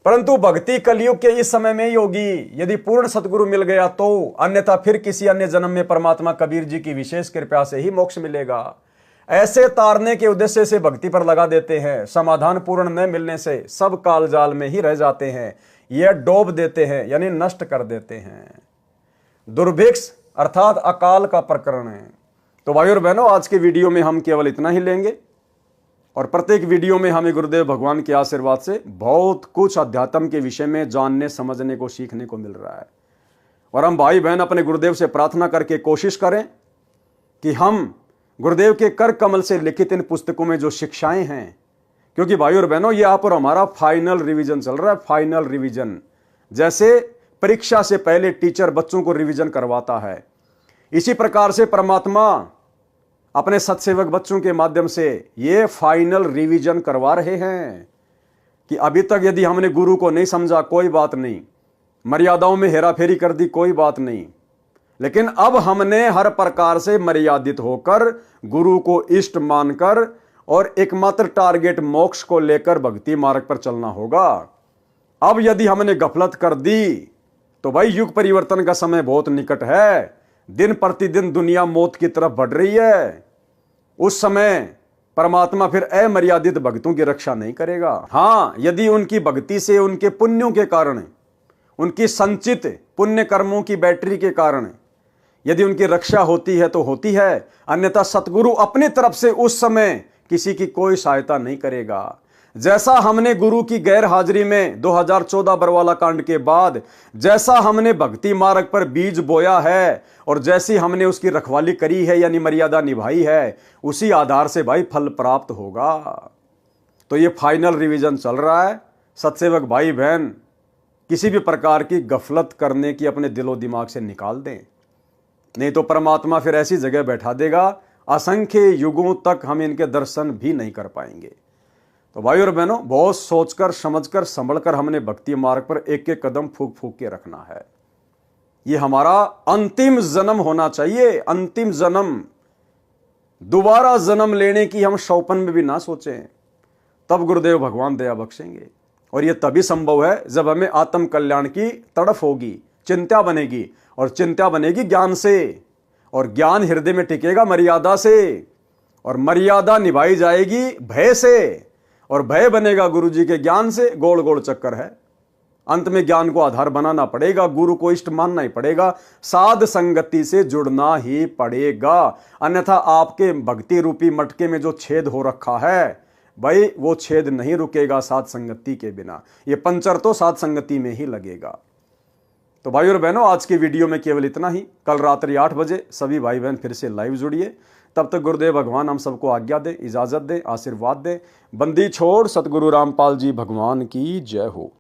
परंतु भक्ति कलयुग के इस समय में ही होगी, यदि पूर्ण सतगुरु मिल गया तो, अन्यथा फिर किसी अन्य जन्म में परमात्मा कबीर जी की विशेष कृपा से ही मोक्ष मिलेगा। ऐसे तारने के उद्देश्य से भक्ति पर लगा देते हैं, समाधान पूर्ण न मिलने से सब काल जाल में ही रह जाते हैं, यह डोब देते हैं यानी नष्ट कर देते हैं। दुर्भिक्ष अर्थात अकाल का प्रकरण है। तो भाई और बहनों, आज के वीडियो में हम केवल इतना ही लेंगे, और प्रत्येक वीडियो में हमें गुरुदेव भगवान के आशीर्वाद से बहुत कुछ अध्यात्म के विषय में जानने, समझने को, सीखने को मिल रहा है। और हम भाई बहन अपने गुरुदेव से प्रार्थना करके कोशिश करें कि हम गुरुदेव के कर कमल से लिखित इन पुस्तकों में जो शिक्षाएं हैं, क्योंकि भाई और बहनों ये आप और हमारा फाइनल रिवीजन चल रहा है, फाइनल रिवीजन। जैसे परीक्षा से पहले टीचर बच्चों को रिवीजन करवाता है, इसी प्रकार से परमात्मा अपने सत्सेवक बच्चों के माध्यम से ये फाइनल रिवीजन करवा रहे हैं कि अभी तक यदि हमने गुरु को नहीं समझा कोई बात नहीं, मर्यादाओं में हेराफेरी कर दी कोई बात नहीं, लेकिन अब हमने हर प्रकार से मर्यादित होकर गुरु को इष्ट मानकर और एकमात्र टारगेट मोक्ष को लेकर भक्ति मार्ग पर चलना होगा। अब यदि हमने गफलत कर दी तो भाई युग परिवर्तन का समय बहुत निकट है, दिन प्रतिदिन दुनिया मौत की तरफ बढ़ रही है। उस समय परमात्मा फिर अमर्यादित भक्तों की रक्षा नहीं करेगा। हाँ, यदि उनकी भक्ति से, उनके पुण्यों के कारण, उनकी संचित पुण्य कर्मों की बैटरी के कारण यदि उनकी रक्षा होती है तो होती है, अन्यथा सतगुरु अपनी तरफ से उस समय किसी की कोई सहायता नहीं करेगा। जैसा हमने गुरु की गैर हाजिरी में 2014 बरवाला कांड के बाद जैसा हमने भक्ति मार्ग पर बीज बोया है और जैसी हमने उसकी रखवाली करी है यानी मर्यादा निभाई है, उसी आधार से भाई फल प्राप्त होगा। तो ये फाइनल रिवीजन चल रहा है। सत्सेवक भाई बहन किसी भी प्रकार की गफलत करने की अपने दिलो दिमाग से निकाल दें, नहीं तो परमात्मा फिर ऐसी जगह बैठा देगा असंख्य युगों तक हम इनके दर्शन भी नहीं कर पाएंगे। तो भाई और बहनों, बहुत सोचकर समझकर संभलकर हमने भक्ति मार्ग पर एक एक कदम फूक फूक के रखना है। ये हमारा अंतिम जन्म होना चाहिए, अंतिम जन्म। दोबारा जन्म लेने की हम शौपन में भी ना सोचें, तब गुरुदेव भगवान दया बख्शेंगे। और यह तभी संभव है जब हमें आत्म कल्याण की तड़फ होगी, चिंता बनेगी, और चिंता बनेगी ज्ञान से, और ज्ञान हृदय में टिकेगा मर्यादा से, और मर्यादा निभाई जाएगी भय से, और भय बनेगा गुरु जी के ज्ञान से। गोल गोल चक्कर है। अंत में ज्ञान को आधार बनाना पड़ेगा, गुरु को इष्ट मानना ही पड़ेगा, साध संगति से जुड़ना ही पड़ेगा। अन्यथा आपके भक्ति रूपी मटके में जो छेद हो रखा है भाई, वो छेद नहीं रुकेगा साध संगति के बिना। ये पंचर तो साध संगति में ही लगेगा। तो भाई और बहनों, आज की वीडियो में केवल इतना ही। कल रात्रि 8 बजे सभी भाई बहन फिर से लाइव जुड़िए। तब तक गुरुदेव भगवान हम सबको आज्ञा दे, इजाजत दे, आशीर्वाद दे। बंदी छोड़ सतगुरु रामपाल जी भगवान की जय हो।